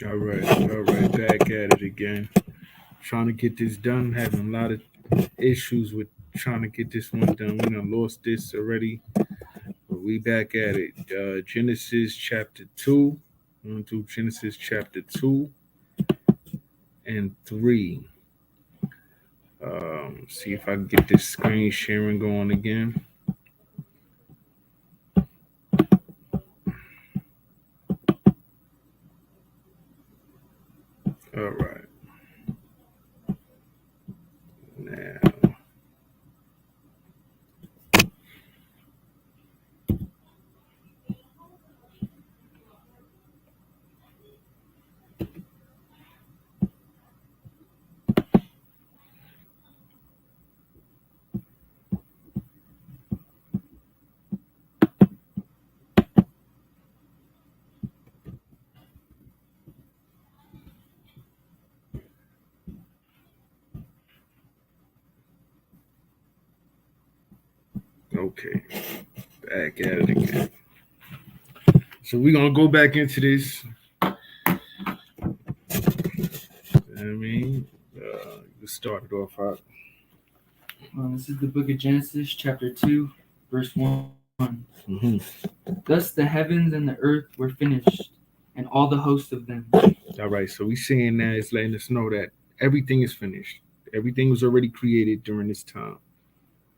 All right, back at it again. Trying to get this done. Having a lot of issues with trying to get this one done. We done lost this already, but we back at it. Genesis chapter 2. We're going to do Genesis chapter 2 and 3. See if I can get this screen sharing going again. All right. Now, okay. Back at it again. So we're going to go back into this. I mean, let's start it off out. This is the book of Genesis, chapter 2, verse 1. Mm-hmm. Thus the heavens and the earth were finished, and all the host of them. All right, so we seeing that it's letting us know that everything is finished. Everything was already created during this time,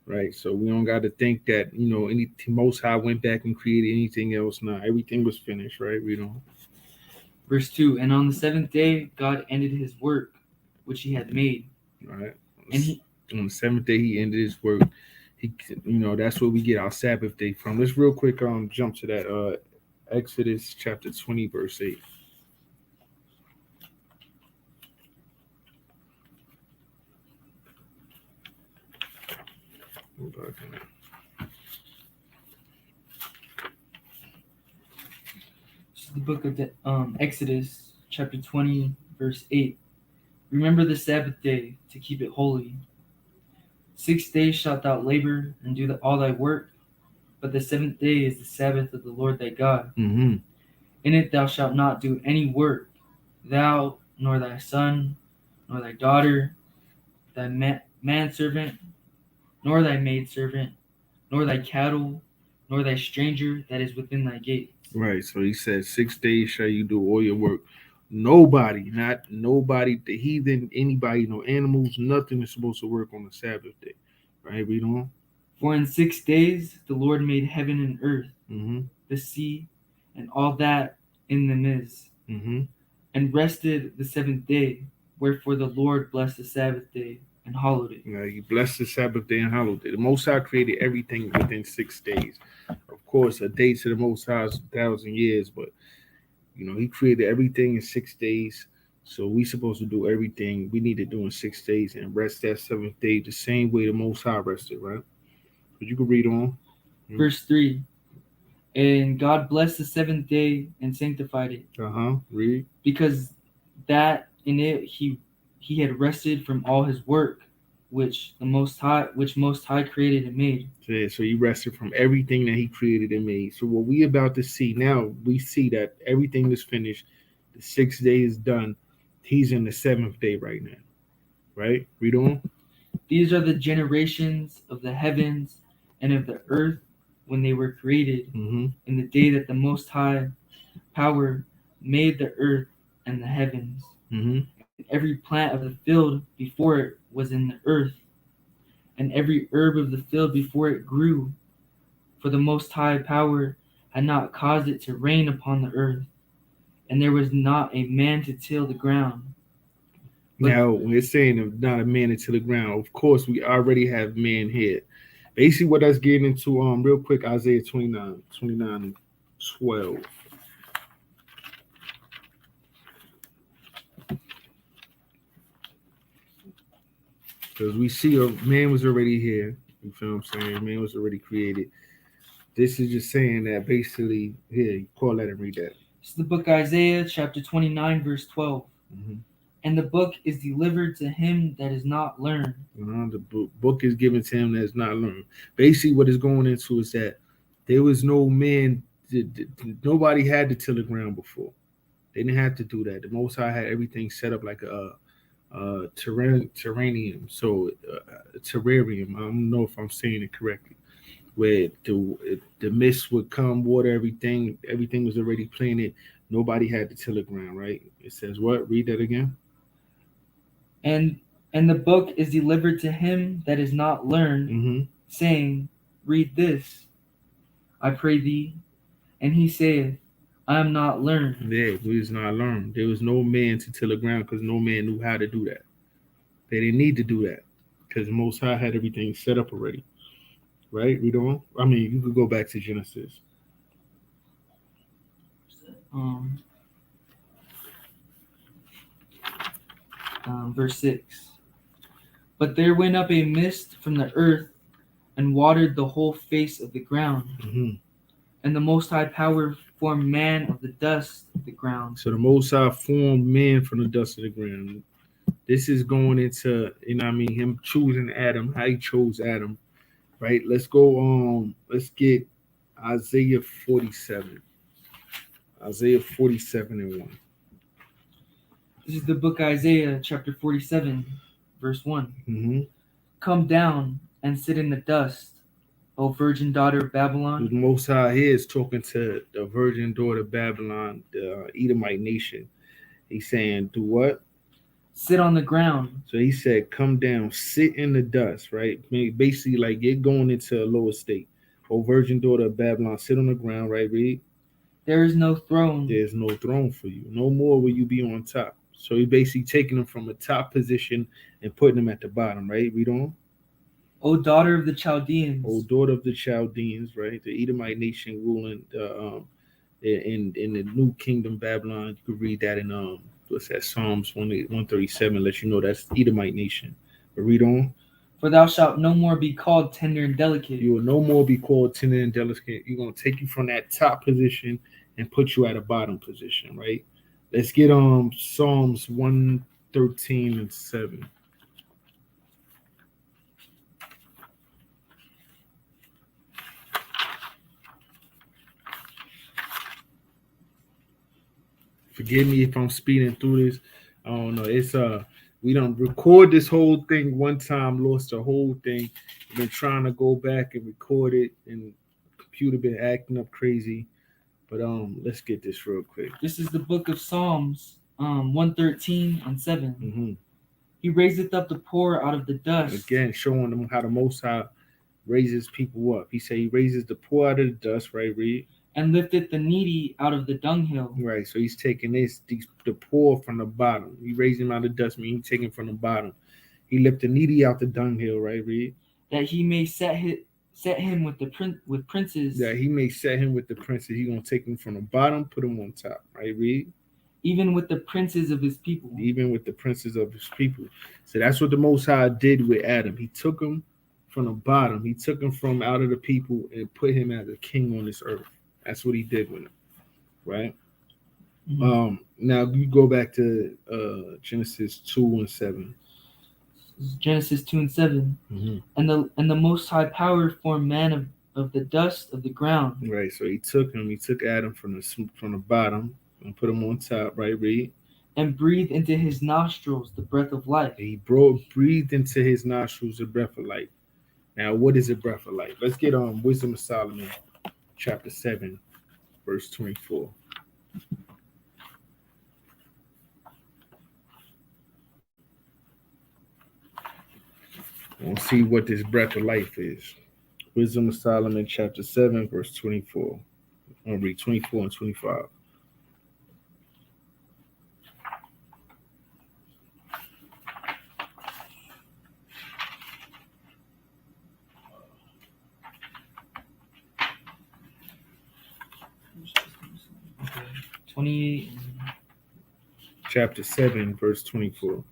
right? So we don't got to think that any Most High went back and created anything else. Now everything was finished, right? We don't. Verse 2. And on the seventh day God ended his work which he had made. All right. And he On the seventh day he ended his work. He, that's where we get our Sabbath day from. Let's real quick jump to that Exodus chapter 20 verse 8. the book of Exodus, chapter 20, verse 8. Remember the Sabbath day to keep it holy. 6 days shalt thou labor and do all thy work, but the seventh day is the Sabbath of the Lord thy God. Mm-hmm. In it thou shalt not do any work, thou, nor thy son, nor thy daughter, thy manservant, nor thy maidservant, nor thy cattle, nor thy stranger that is within thy gates. Right. So he said, 6 days shall you do all your work. Nobody, not nobody, the heathen, anybody, no animals, nothing is supposed to work on the Sabbath day. Right? Read on. For in 6 days the Lord made heaven and earth, Mm-hmm. the sea, and all that in them is, Mm-hmm. and rested the seventh day. Wherefore the Lord blessed the Sabbath day and hallowed it. Yeah, he blessed the Sabbath day and hallowed it. The Most High created everything within 6 days. Of course, a day to the Most High is 1,000 years, but he created everything in 6 days. So we supposed to do everything we need to do in 6 days and rest that seventh day the same way the Most High rested, right? But you can read on. Verse 3. And God blessed the seventh day and sanctified it. Read. Because that in it he had rested from all his work, which Most High created and made. So he rested from everything that he created and made. So what we about to see now, we see that everything is finished. The 6th day is done. He's in the 7th day right now. Right? Read on. These are the generations of the heavens and of the earth when they were created, Mm-hmm. in the day that the Most High Power made the earth and the heavens. Mm-hmm. And every plant of the field before it was in the earth, and every herb of the field before it grew. For the Most High Power had not caused it to rain upon the earth, and there was not a man to till the ground. Now, we're saying not a man into the ground. Of course, we already have man here. Basically, what that's getting into, real quick, Isaiah 29 and 12. Because we see a man was already here. You feel what I'm saying? Man was already created. This is just saying that basically, here, call that and read that. It's the book Isaiah, chapter 29, verse 12. Mm-hmm. And the book is delivered to him that is not learned. The book is given to him that is not learned. Basically, what it's going into is that there was no man, nobody had to till the ground before. They didn't have to do that. The Most High had everything set up like a terrarium. So terrarium. I don't know if I'm saying it correctly. Where the mist would come, water everything was already planted. Nobody had to till the ground, right? It says what? Read that again. And the book is delivered to him that is not learned, Mm-hmm. saying, Read this, I pray thee. And he saith, I am not learned. Yeah, we was not learned. There was no man to till the ground because no man knew how to do that. They didn't need to do that because Most High had everything set up already. Right? We don't. I mean, you could go back to Genesis. Verse 6. But there went up a mist from the earth and watered the whole face of the ground. Mm-hmm. And the Most High Power formed man of the dust of the ground. So the Most High formed man from the dust of the ground. This is going into, him choosing Adam, how he chose Adam. Right? Let's go let's get Isaiah 47. Isaiah 47 and 1. This is the book Isaiah chapter 47, verse 1. Mm-hmm. Come down and sit in the dust, O virgin daughter of Babylon. The Most High here is talking to the virgin daughter of Babylon, the Edomite nation. He's saying, do what? Sit on the ground. So he said, come down, sit in the dust, right? Basically, like you're going into a lower state. O virgin daughter of Babylon, sit on the ground, right? Read. There is no throne. There's no throne for you. No more will you be on top. So he basically taking them from a top position and putting them at the bottom, right? Read on. O daughter of the Chaldeans. O daughter of the Chaldeans, right? The Edomite nation ruling in the new kingdom Babylon. You could read that in what's that? Psalms 137 lets you know that's Edomite nation. But read on. For thou shalt no more be called tender and delicate. You will no more be called tender and delicate. You're gonna take you from that top position and put you at a bottom position, right? Let's get Psalms 113 and 7. Forgive me if I'm speeding through this. I don't know. It's we don't record this whole thing one time, lost the whole thing. Been trying to go back and record it, and the computer been acting up crazy. But let's get this real quick. This is the book of Psalms, 113 and 7. Mm-hmm. He raiseth up the poor out of the dust. Again, showing them how the Most High raises people up. He said he raises the poor out of the dust, right? Read. And lifteth the needy out of the dunghill. Right. So he's taking the poor from the bottom. He raised him out of the dust, meaning he's taking from the bottom. He lifted the needy out the dunghill, right? Read. That he may set him with princes. That he may set him with the princes. He's gonna take him from the bottom, put him on top, right? Read. Even with the princes of his people. Even with the princes of his people. So that's what the Most High did with Adam. He took him from the bottom. He took him from out of the people and put him as a king on this earth. That's what he did with him, right? Mm-hmm. Now you go back to Genesis 2 and 7. Genesis 2 and 7. Mm-hmm. And the Most High Power formed man of the dust of the ground. Right. So he took Adam from the bottom and put him on top. Right. Read. And breathed into his nostrils the breath of life. He breathed into his nostrils the breath of life. Now, what is the breath of life? Let's get on Wisdom of Solomon. Chapter 7, verse 24. We'll see what this breath of life is. Wisdom of Solomon, chapter 7, verse 24. I'll read 24 and 25. Chapter 7, verse 24.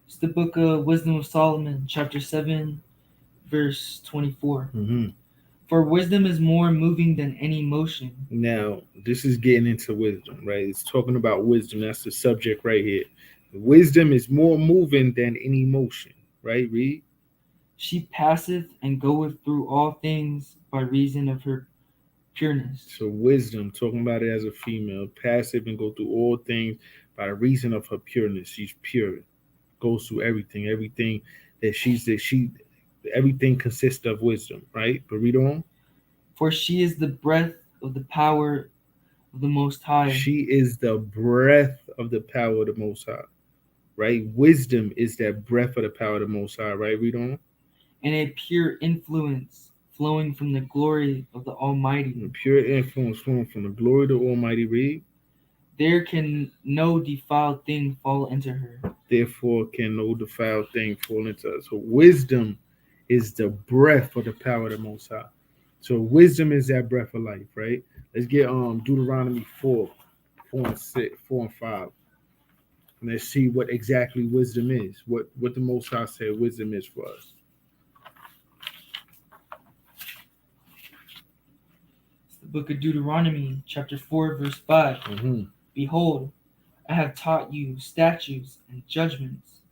It's the book of Wisdom of Solomon, chapter 7, verse 24. Mm-hmm. For wisdom is more moving than any motion. Now, this is getting into wisdom, right? It's talking about wisdom. That's the subject right here. Wisdom is more moving than any motion, right? Read. She passeth and goeth through all things by reason of her pureness. So wisdom, talking about it as a female, passive and go through all things by the reason of her pureness. She's pure, goes through everything, everything everything consists of wisdom, right? But read on. For she is the breath of the power of the Most High, She is the breath of the power of the Most High, right? Wisdom is that breath of the power of the Most High, right? Read on. and a pure influence flowing from the glory of the Almighty. The pure influence flowing from the glory of the Almighty. Read. There can no defiled thing fall into her. Therefore can no defiled thing fall into us. So wisdom is the breath of the power of the Most High. So wisdom is that breath of life, right? Let's get Deuteronomy 4 and 6, 4 and 5. And let's see what exactly wisdom is. What the Most High said wisdom is for us. It's the book of Deuteronomy, chapter 4, verse 5. Mm-hmm. Behold, I have taught you statutes and judgments,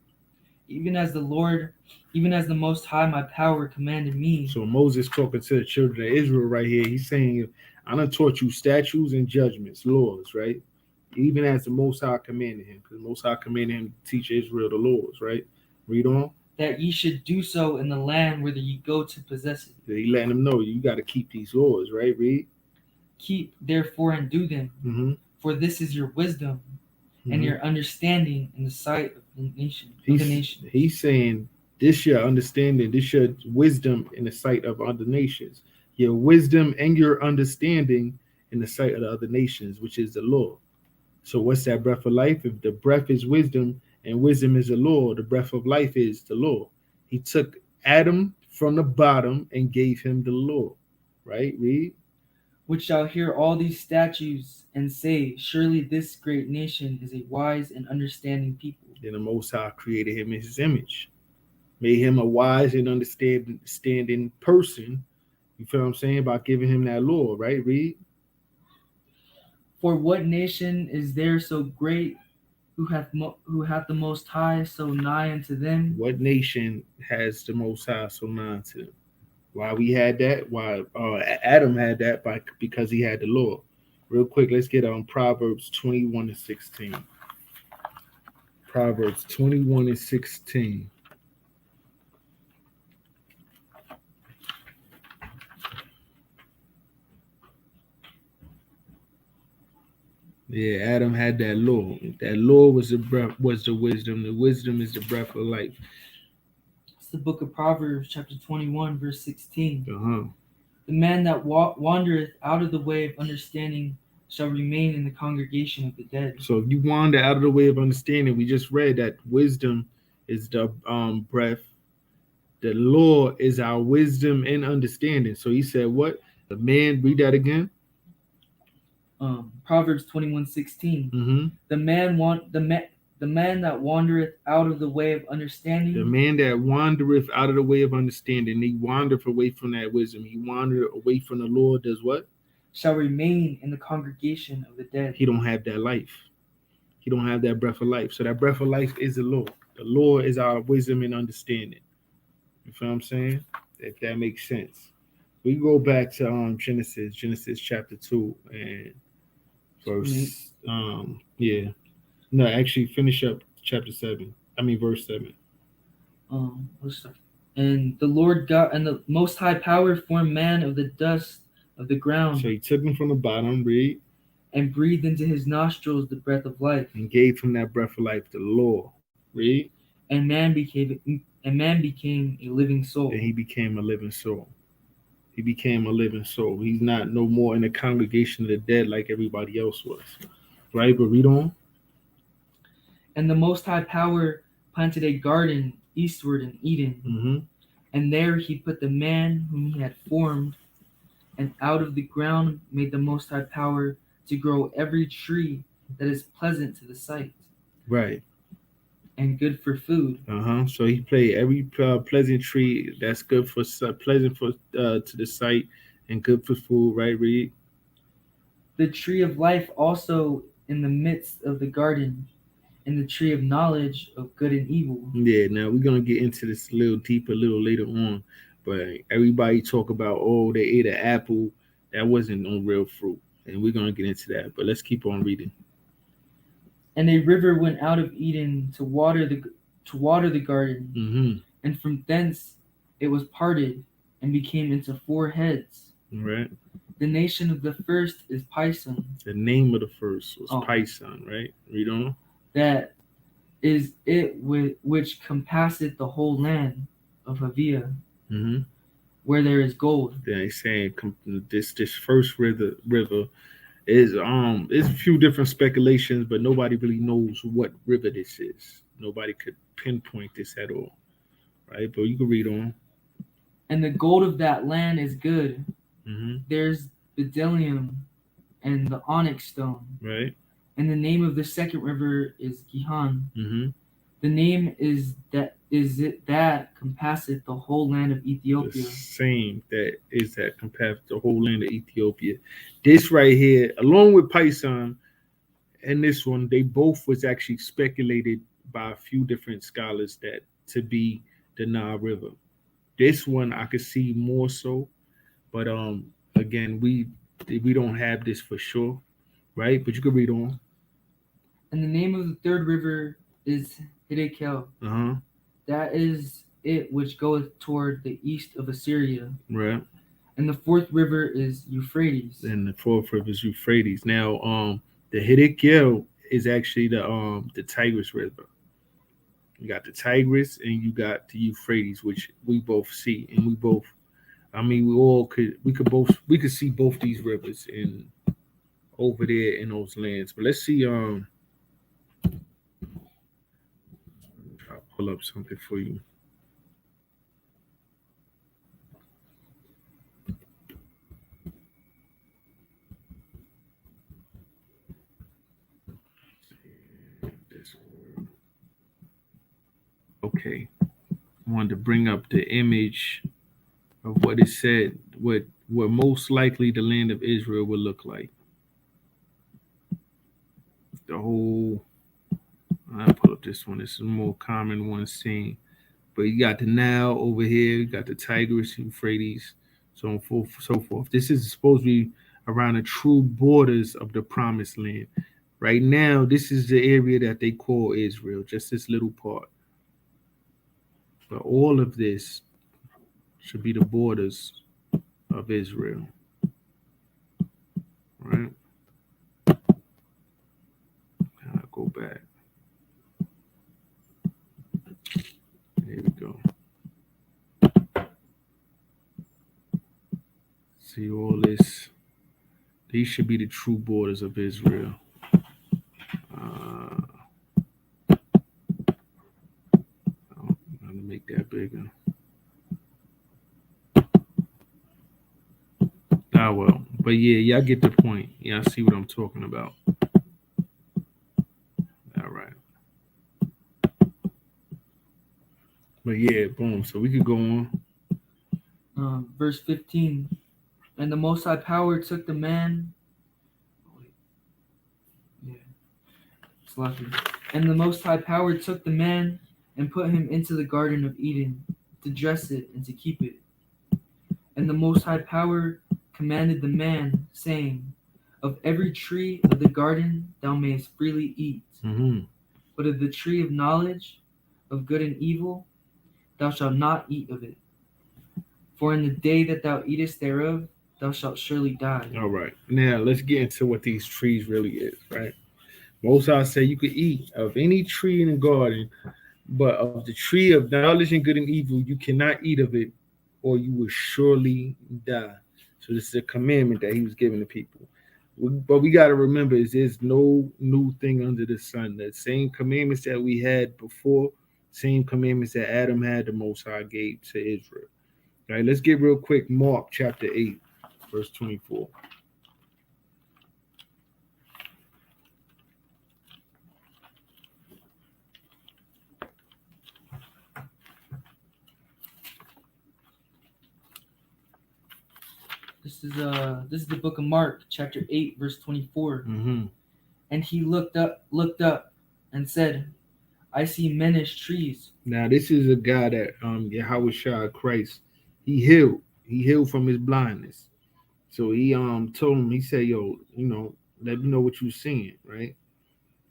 even as the Most High my power commanded me. So Moses talking to the children of Israel right here. He's saying, I done taught you statutes and judgments, laws, right? Even as the Most High commanded him, because the Most High commanded him to teach Israel the laws, right? Read on. That ye should do so in the land whither ye go to possess it. He letting them know you got to keep these laws, right? Read. Keep therefore and do them, Mm-hmm. for this is your wisdom and your understanding in the sight of the nation. He's saying this your understanding, this your wisdom in the sight of other nations. Your wisdom and your understanding in the sight of the other nations, which is the law. So what's that breath of life? If the breath is wisdom and wisdom is the law, the breath of life is the law. He took Adam from the bottom and gave him the law, right? Read. Which shall hear all these statutes and say, surely this great nation is a wise and understanding people. Then the Most High created him in his image, made him a wise and understanding person. You feel what I'm saying? By giving him that law, right? Read. For what nation is there so great, who hath the Most High so nigh unto them? What nation has the Most High so nigh unto them? Why we had that? Why Adam had that? Because he had the law. Real quick, let's get on Proverbs 21 and 16. Proverbs 21 and 16. Yeah, Adam had that law. That law was the breath, was the wisdom. The wisdom is the breath of life. It's the book of Proverbs, chapter 21, verse 16. Uh-huh. The man that wandereth out of the way of understanding shall remain in the congregation of the dead. So if you wander out of the way of understanding, we just read that wisdom is the breath. The law is our wisdom and understanding. So he said, what? The man, read that again. Proverbs 21:16. Mm-hmm. The man that wandereth out of the way of understanding. The man that wandereth out of the way of understanding, he wandereth away from that wisdom. He wandered away from the Lord. Does what? Shall remain in the congregation of the dead. He don't have that life. He don't have that breath of life. So that breath of life is the law. The law is our wisdom and understanding. You feel what I'm saying? If that makes sense. We go back to Genesis chapter 2 and verse No, actually finish up chapter 7. Verse 7. And the Lord God and the Most High Power formed man of the dust of the ground. So he took him from the bottom, read. And breathed into his nostrils the breath of life. And gave him that breath of life, the law. Read. And man became a living soul. And he became a living soul. He became a living soul. He's not no more in the congregation of the dead like everybody else was. Right? But read on. And the Most High Power planted a garden eastward in Eden. Mm-hmm. And there he put the man whom he had formed. And out of the ground made the Most High Power to grow every tree that is pleasant to the sight. Right. And good for food. So he played every pleasant tree that's good for pleasant for to the sight and good for food. Right, read. The tree of life also in the midst of the garden, and the tree of knowledge of good and evil. Yeah. Now we're gonna get into this a little deeper, a little later on. But everybody talk about they ate an apple That wasn't no real fruit. And we're gonna get into that. But let's keep on reading. And a river went out of Eden to water the garden, Mm-hmm. and from thence it was parted and became into 4 heads. Right. The nation of the first is Pison. The name of the first was Oh. Pison, right? Read on. That is it which compasseth the whole land of Havia, Mm-hmm. where there is gold. Then he's saying this first river is it's a few different speculations, but nobody really knows what river this is. Nobody could pinpoint this at all, right? But you can read on. And the gold of that land is good. Mm-hmm. There's bdellium and the onyx stone. Right. And the name of the second river is Gihon. Mm-hmm. The name is it that compasseth the whole land of Ethiopia. The same that compares the whole land of Ethiopia. This right here, along with Pison and this one, they both was actually speculated by a few different scholars that to be the Nile River. This one I could see more so, but again we don't have this for sure, right? But you can read on. And the name of the third river is Hiddekel. Uh-huh. That is it which goeth toward the east of Assyria. Right. And the fourth river is Euphrates. And the fourth river is Euphrates. Now, the Hiddekel is actually the Tigris River. You got the Tigris and you got the Euphrates, which we both see, and we could see both these rivers in over there in those lands. But let's see. I'll pull up something for you. Okay, I wanted to bring up the image of what it said, what most likely the land of Israel would look like. The whole, I'll pull up this one. This is a more common one seen. But you got the Nile over here, you got the Tigris, Euphrates, so on so forth. This is supposed to be around the true borders of the promised land. Right now, this is the area that they call Israel, just this little part. But all of this should be the borders of Israel. Right? I'll go back. There we go. See all this. These should be the true borders of Israel. Make that bigger. Well, but yeah, y'all get the point. Y'all see what I'm talking about. All right. But yeah, boom. So we could go on. Verse 15. And the Most High Power took the man. Yeah, it's lucky. And the Most High Power took the man and put him into the Garden of Eden to dress it and to keep it. And the Most High Power commanded the man, saying, of every tree of the garden thou mayest freely eat, but of the tree of knowledge of good and evil thou shalt not eat of it. For in the day that thou eatest thereof, thou shalt surely die. All right. Now let's get into what these trees really is, right? Most High say you could eat of any tree in the garden, but of the tree of knowledge and good and evil, you cannot eat of it, or you will surely die. So this is a commandment that he was giving to people. But we got to remember, there's no new thing under the sun. The same commandments that we had before, same commandments that Adam had, the Most High gave to Israel. All right, let's get real quick. Mark chapter 8, verse 24. This is the book of Mark, chapter 8, verse 24. And he looked up and said, I see men as trees. Now this is a guy that Yahweh Shah Christ, he healed from his blindness. So he told him, he said, "Yo, let me know what you seeing, right?"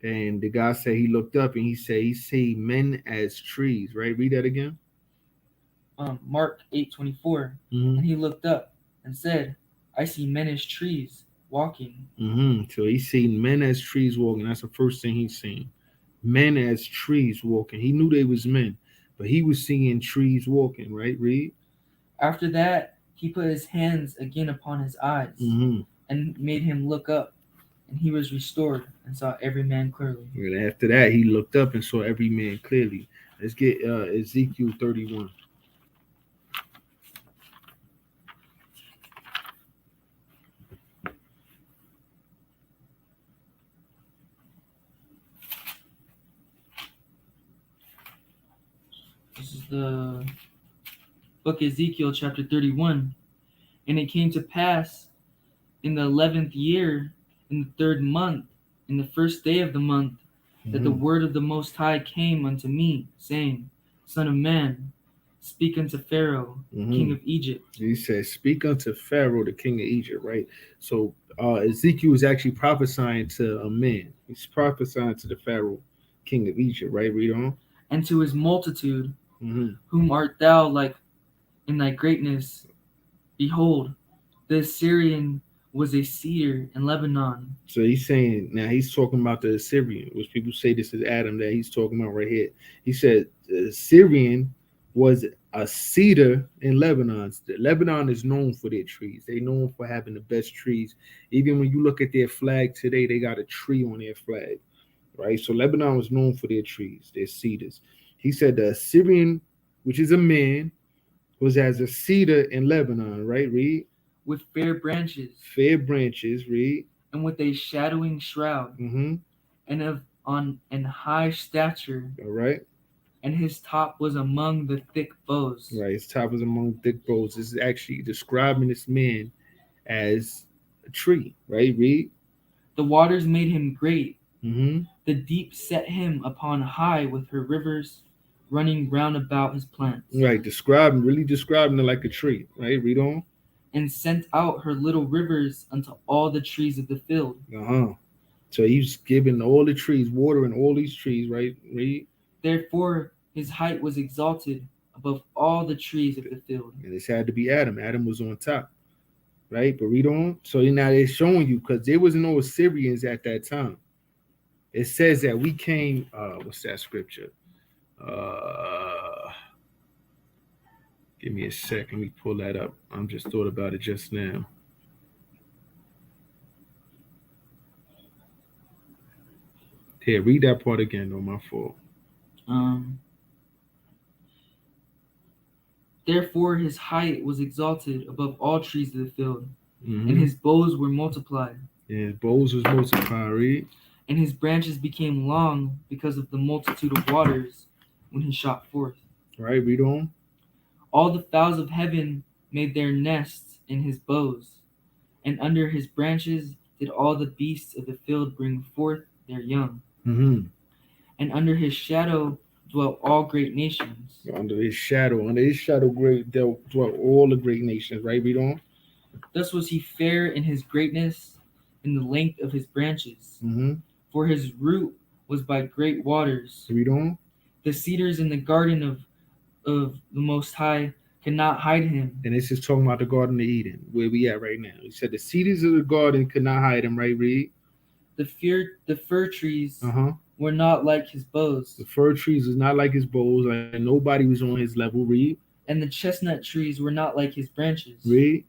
And the guy said he looked up and he said he see men as trees, right? Read that again. Mark 8:24. Mm-hmm. And he looked up and said, I see men as trees walking. Mm-hmm. So he seen men as trees walking. That's the first thing he seen. Men as trees walking. He knew they was men, but he was seeing trees walking, right? Read. After that, he put his hands again upon his eyes Mm-hmm. and made him look up, and he was restored and saw every man clearly. And after that, he looked up and saw every man clearly. Let's get Ezekiel 31. This is the book Ezekiel chapter 31. And it came to pass in the 11th year, in the 3rd month, in the 1st day of the month, that the word of the Most High came unto me, saying, Son of man, speak unto Pharaoh, king of Egypt. He says, "Speak unto Pharaoh, the king of Egypt." Right. So Ezekiel is actually prophesying to a man. He's prophesying to the Pharaoh, king of Egypt. Right. Read on. And to his multitude, whom art thou like in thy greatness? Behold, the Assyrian was a cedar in Lebanon. So he's saying, now he's talking about the Assyrian, which people say this is Adam that he's talking about right here. He said the Assyrian was a cedar in Lebanon. Lebanon is known for their trees. They're known for having the best trees. Even when you look at their flag today, they got a tree on their flag, right? So Lebanon was known for their trees, their cedars. He said the Assyrian, which is a man, was as a cedar in Lebanon, right? Read. With fair branches. Fair branches, read. And with a shadowing shroud. And high stature. All right. And his top was among the thick boughs. Right, his top was among thick boughs. This is actually describing this man as a tree, right? Read. The waters made him great. The deep set him upon high with her rivers running round about his plants. Right, really describing it like a tree, right? Read on. And sent out her little rivers unto all the trees of the field. So he's giving all the trees, watering all these trees, right? Read. Therefore his height was exalted above all the trees of the field. And this had to be Adam. Adam was on top, right? But read on. So now they're showing you, because there was no Assyrians at that time. It says that we came, what's that scripture? Give me a second. Let me pull that up. I just thought about it just now. Here, read that part again, though, my fault. Therefore his height was exalted above all trees of the field, and his boughs were multiplied. Yeah, his boughs was multiplied, read. And his branches became long because of the multitude of waters when he shot forth. Right, read on. All the fowls of heaven made their nests in his boughs, and under his branches did all the beasts of the field bring forth their young. And under his shadow dwelt all great nations. Under his shadow dwelt all the great nations. Right, read on. Thus was he fair in his greatness, in the length of his branches. For his root was by great waters. Read on. The cedars in the garden of the Most High cannot hide him. And this is talking about the Garden of Eden, where we at right now. He said the cedars of the garden could not hide him, right? Read. The fir trees were not like his boughs. The fir trees was not like his boughs, and nobody was on his level. Read. And the chestnut trees were not like his branches. Read.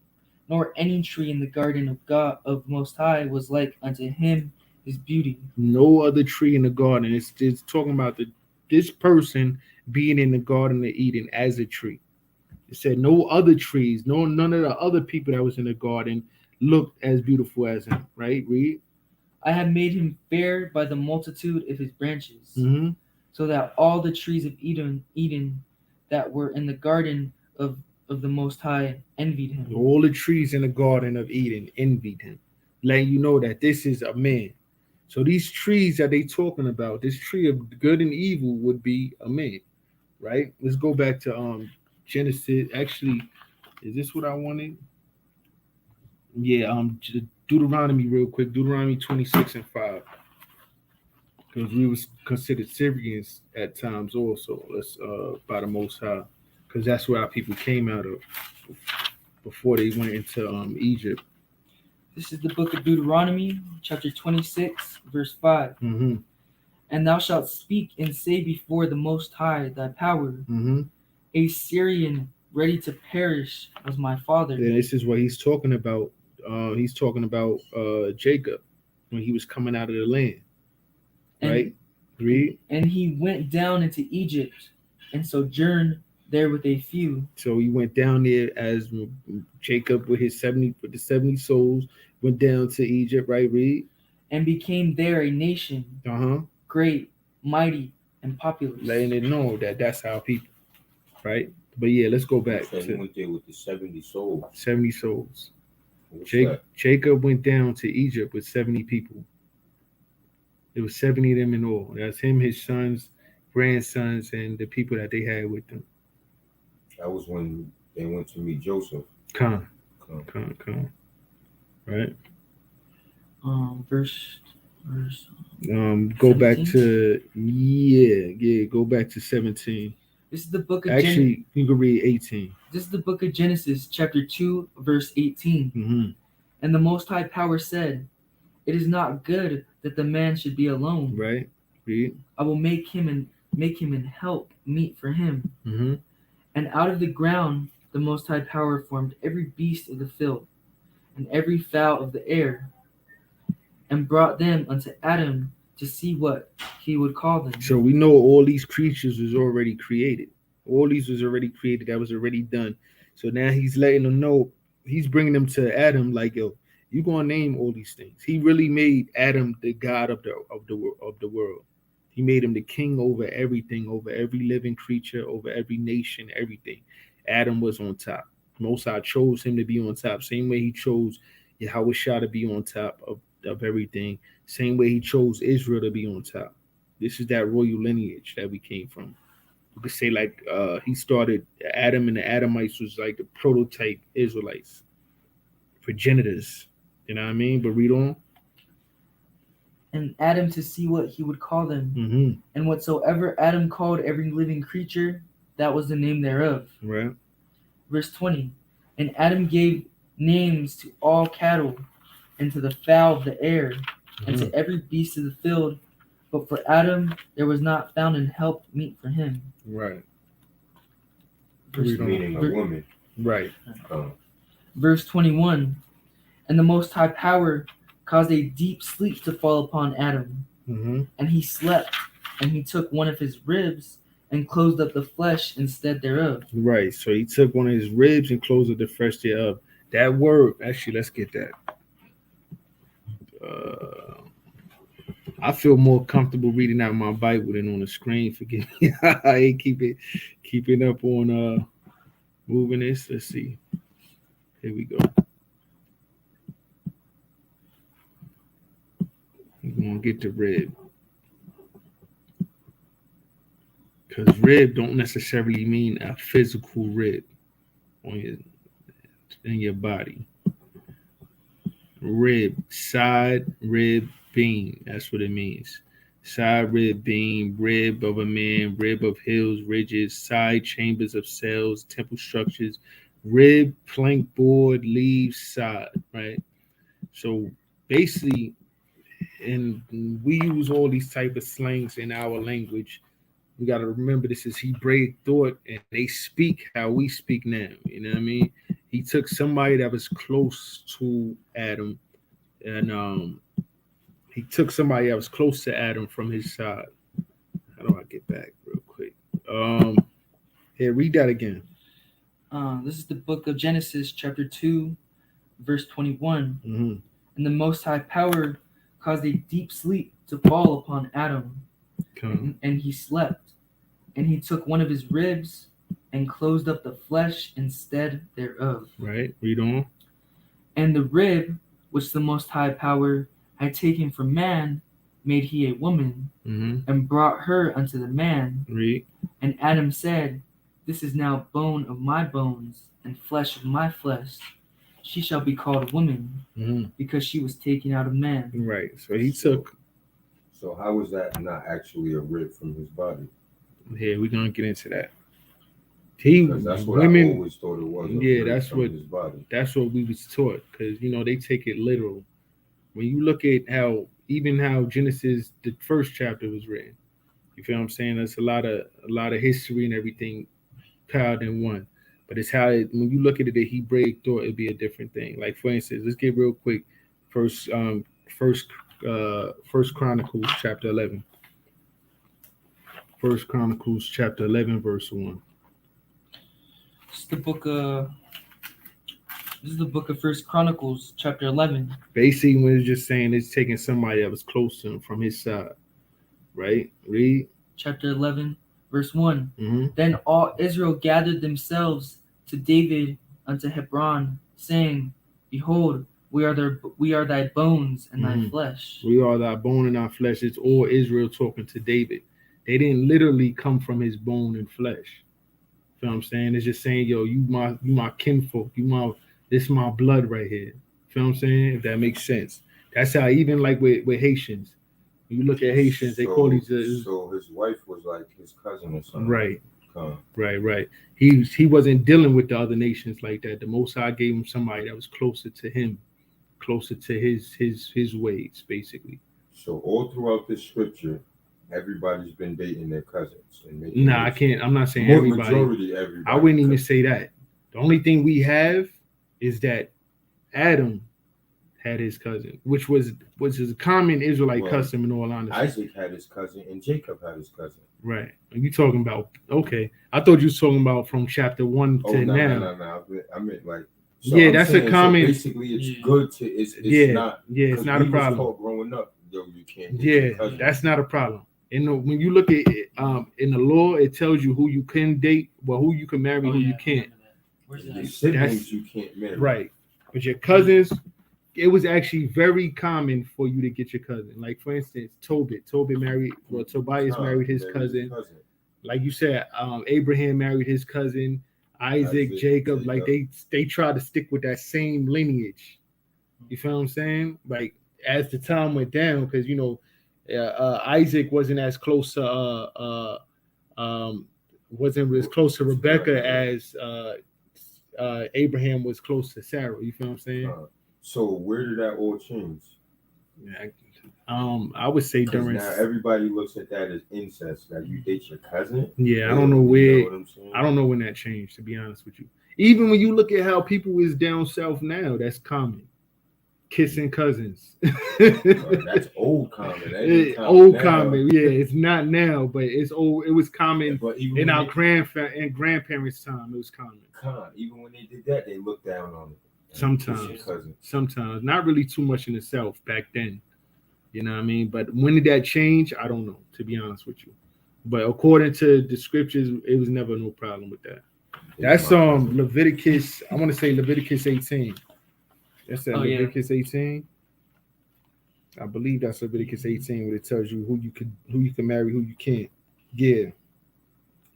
Nor any tree in the garden of God of Most High was like unto him his beauty. No other tree in the garden. It's talking about this person being in the Garden of Eden as a tree. It said no other trees, none of the other people that was in the garden looked as beautiful as him. Right? Read. I have made him fair by the multitude of his branches, so that all the trees of Eden that were in the garden of the Most High envied him. All the trees in the Garden of Eden envied him, letting you know that this is a man. So these trees that they talking about, this tree of good and evil would be a man, right? Let's go back to Genesis. Actually, is this what I wanted? Yeah, Deuteronomy real quick. Deuteronomy 26:5. Because we was considered Syrians at times also. Let's by the Most High, because that's where our people came out of before they went into Egypt. This is the book of Deuteronomy, chapter 26, verse 5. Mm-hmm. And thou shalt speak and say before the Most High thy power, Mm-hmm. a Syrian ready to perish was my father. And this is what he's talking about. He's talking about Jacob when he was coming out of the land. Right? Read. And he went down into Egypt and sojourned there with a few. So he went down there as Jacob with the 70 souls went down to Egypt, right? Read. And became there a nation, great, mighty, and populous. Letting it know that that's our people, right? But yeah, let's go back. So he went there with the 70 souls. 70 souls. What's Jacob went down to Egypt with 70 people. There was 70 of them in all. That's him, his sons, grandsons, and the people that they had with them. That was when they went to meet Joseph. Come. Right? Verse go 17? back to go back to 17. This is the book of Actually, you can read 18. This is the book of Genesis, chapter 2, verse 18. Mm-hmm. And the Most High Power said, it is not good that the man should be alone. Right. Read. I will make him and help meet for him. Mm-hmm. And out of the ground the Most High Power formed every beast of the field and every fowl of the air, and brought them unto Adam to see what he would call them. So we know all these creatures was already created. All these was already created. That was already done. So now he's letting them know. He's bringing them to Adam like, yo, you gonna name all these things. He really made Adam the god of the world. He made him the king over everything, over every living creature, over every nation, everything. Adam was on top. Most High chose him to be on top. Same way he chose Yahweh Shah to be on top of everything. Same way he chose Israel to be on top. This is that royal lineage that we came from. You could say like he started Adam, and the Adamites was like the prototype Israelites, progenitors. You know what I mean? But read on. And Adam to see what he would call them. Mm-hmm. And whatsoever Adam called every living creature, that was the name thereof. Right. Verse 20. And Adam gave names to all cattle, and to the fowl of the air, and to every beast of the field. But for Adam there was not found an help meet for him. Right. meaning a woman. Right. Verse 21. And the Most High Power caused a deep sleep to fall upon Adam. Mm-hmm. And he slept, and he took one of his ribs and closed up the flesh instead thereof. Right. So he took one of his ribs and closed up the flesh thereof. That word, actually, let's get that. I feel more comfortable reading out my Bible than on the screen. Forgive me. I ain't keeping up on moving this. Let's see. Here we go. We're gonna get the rib. Because rib don't necessarily mean a physical rib in your body. Rib, side, rib, beam. That's what it means. Side, rib, beam, rib of a man, rib of hills, ridges, side chambers of cells, temple structures, rib, plank, board, leaves, side, right? So basically, and we use all these type of slangs in our language. We got to remember this is Hebraic thought, and they speak how we speak now. You know what I mean? He took somebody that was close to Adam, and he took somebody that was close to Adam from his side. How do I get back real quick? Here, read that again. This is the book of Genesis, chapter 2, verse 21. Mm-hmm. And the Most High Power caused a deep sleep to fall upon Adam, and he slept. And he took one of his ribs and closed up the flesh instead thereof. Right, read on. And the rib which the Most High Power had taken from man made he a woman, and brought her unto the man. Read. And Adam said, this is now bone of my bones and flesh of my flesh. she shall be called woman, because she was taken out of man. Right. So he took. So how is that not actually a rib from his body? Yeah, we're gonna get into that. He Because that's what women. I always thought it was. Yeah, that's from what his body. that's what we was taught, because they take it literal. When you look at how Genesis, the first chapter, was written, you feel what I'm saying? There's a lot of history and everything piled in one. But it's how when you look at it, the Hebraic thought, it'd be a different thing. Like, for instance, let's get real quick. First Chronicles chapter 11. First Chronicles chapter 11 verse 1. This is the book of First Chronicles chapter 11. Basically, when it's just saying it's taking somebody that was close to him from his side, right? Read. Chapter 11, verse 1. Mm-hmm. Then all Israel gathered themselves to David unto Hebron, saying, Behold, we are thy bones and thy flesh. We are thy bone and our flesh. It's all Israel talking to David. They didn't literally come from his bone and flesh. You know what I'm saying? It's just saying, yo, you my kinfolk. This is my blood right here. Feel what I'm saying? If that makes sense. That's how, even like with Haitians, when you look at Haitians, they call these. So his wife was like his cousin or something. Right. Right. Right. He wasn't dealing with the other nations like that. The Most High gave him somebody that was closer to him, closer to his ways, basically. So all throughout this scripture, everybody's been dating their cousins. Nah, I can't. I'm not saying everybody. Majority, everybody. I wouldn't even say that. The only thing we have is that Adam had his cousin, which was a common Israelite custom in all honesty. Isaac had his cousin and Jacob had his cousin. Right. Are you talking about? Okay, I thought you was talking about from chapter 1 to now. No. I meant like. So yeah, that's a common. So basically, it's good to. It's not. Yeah, it's not a problem. Taught growing up, yo, you can't. Yeah, that's not a problem. And when you look at it, in the law, it tells you who you can date, who you can marry, who you can't. Your siblings you can't marry. Right. But your cousins, it was actually very common for you to get your cousin. Like, for instance, Tobias married his cousin. Like you said, Abraham married his cousin, Isaac, Jacob. Like they try to stick with that same lineage. You feel what I'm saying? Like, as the time went down, because Isaac wasn't as close to Rebecca as Abraham was close to Sarah. You feel what I'm saying? So where did that all change? I would say during. Now everybody looks at that as incest. That you date your cousin. Yeah, I don't know where. I don't know when that changed. To be honest with you, even when you look at how people is down south now, that's common. Kissing cousins. That's old common. Common. Yeah, it's not now, but it's old. It was common in our grandparents' time. It was common. Even when they did that, they looked down on it. Sometimes, not really too much in the South back then. You know what I mean? But when did that change? I don't know, to be honest with you. But according to the scriptures, it was never no problem with that. That's Leviticus. I want to say Leviticus 18. That's Leviticus 18. I believe that's Leviticus 18, where it tells you who you can marry, who you can't. Yeah.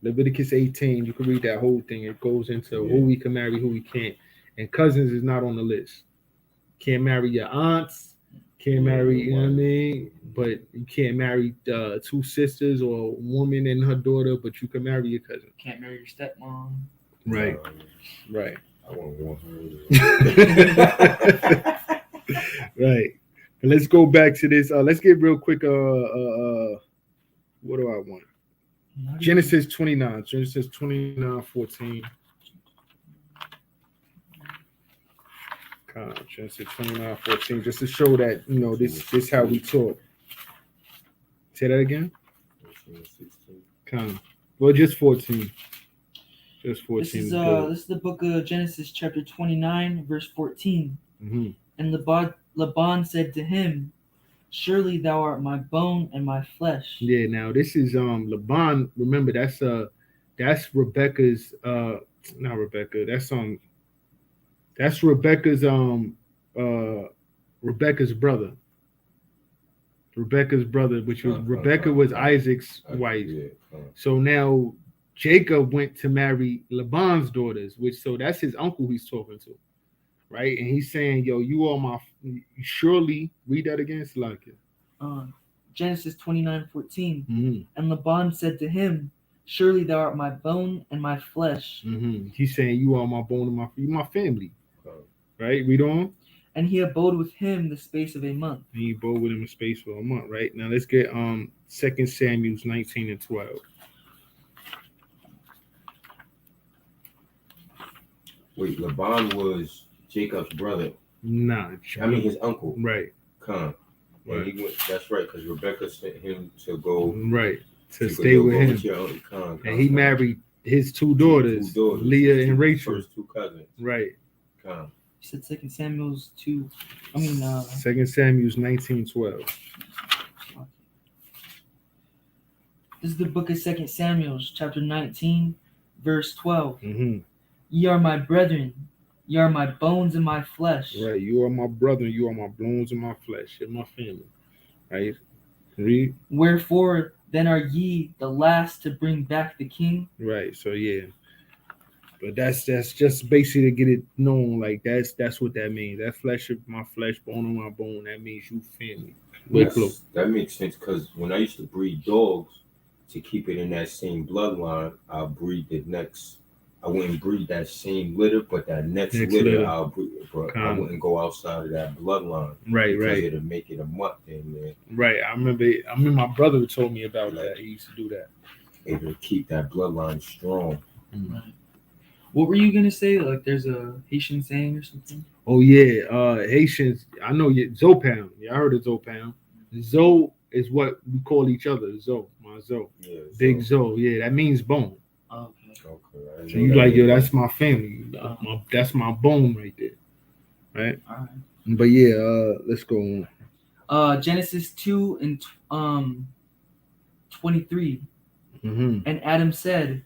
Leviticus 18, you can read that whole thing. It goes into who we can marry, who we can't. And cousins is not on the list. Can't marry your aunts, can't marry, you know what I mean? But you can't marry two sisters or a woman and her daughter, but you can marry your cousin. Can't marry your stepmom. Right. Right. I won't want her. Right. But let's go back to this. Let's get real quick. What do I want? Genesis 29. Genesis 29:14. Genesis 29:14. Just to show that this how we talk. Say that again. Well, just 14. Just 14. This is the book of Genesis, chapter 29, verse 14. Mm-hmm. And Laban said to him, "Surely thou art my bone and my flesh." Yeah. Now this is Laban. Remember, that's Rebecca's. Not Rebecca. That's Rebecca's brother. Rebecca's brother, which was Rebecca was Isaac's wife. So now Jacob went to marry Laban's daughters, so that's his uncle he's talking to, right? And he's saying, yo, you are my surely read that again, Slakia. Genesis 29:14. Mm-hmm. And Laban said to him, surely thou art my bone and my flesh. Mm-hmm. He's saying you are my bone and my family. Con. Right? Read on. And he abode with him the space of a month. And he abode with him in space for a month, right? Now let's get 2 Samuel 19 and 12. Wait, Laban was Jacob's brother. Nah, I mean his uncle. right. Con. And Right. he went. That's right, because Rebecca sent him to go Right. To go stay with go him. your uncle. Con. And he married his two daughters, Leah his and two- Rachel. First two cousins. Right. Con. You said 2 Samuel's 2. I mean, 2 Samuel's 19:12. this is the book of 2 Samuel, chapter 19, verse 12. Mm-hmm. Ye are my brethren, ye are my bones and my flesh. Right. You are my brother. You are my bones and my flesh. You're my family. Right. Read. Wherefore then are ye the last to bring back the king? Right. So yeah. But that's just basically to get it known. Like that's what that means. That flesh of my flesh, bone of my bone. That means you family. We're Yes, close. that makes sense, because when I used to breed dogs to keep it in that same bloodline, I'll breed the next. I wouldn't breed that same litter, but that next litter, litter. I'll breed. But I Con. wouldn't go outside of that bloodline Right. because Right. it'll make it a mutt in there. Right. I remember my brother told me about that. He used to do that. It'll keep that bloodline strong. What were you gonna say? Like there's a Haitian saying or something? Oh yeah, Haitians. I know you. Zopound. Yeah, I heard of Zopound. Zo is what we call each other. Zo, my Zo, Yeah. big Zo. Yeah, that means bone. Oh, okay. Okay. I So know you that like, yo, means- that's my family. That's my bone right there. Right. All right. But yeah, let's go on. Genesis 2 and 23. Mm-hmm. And Adam said,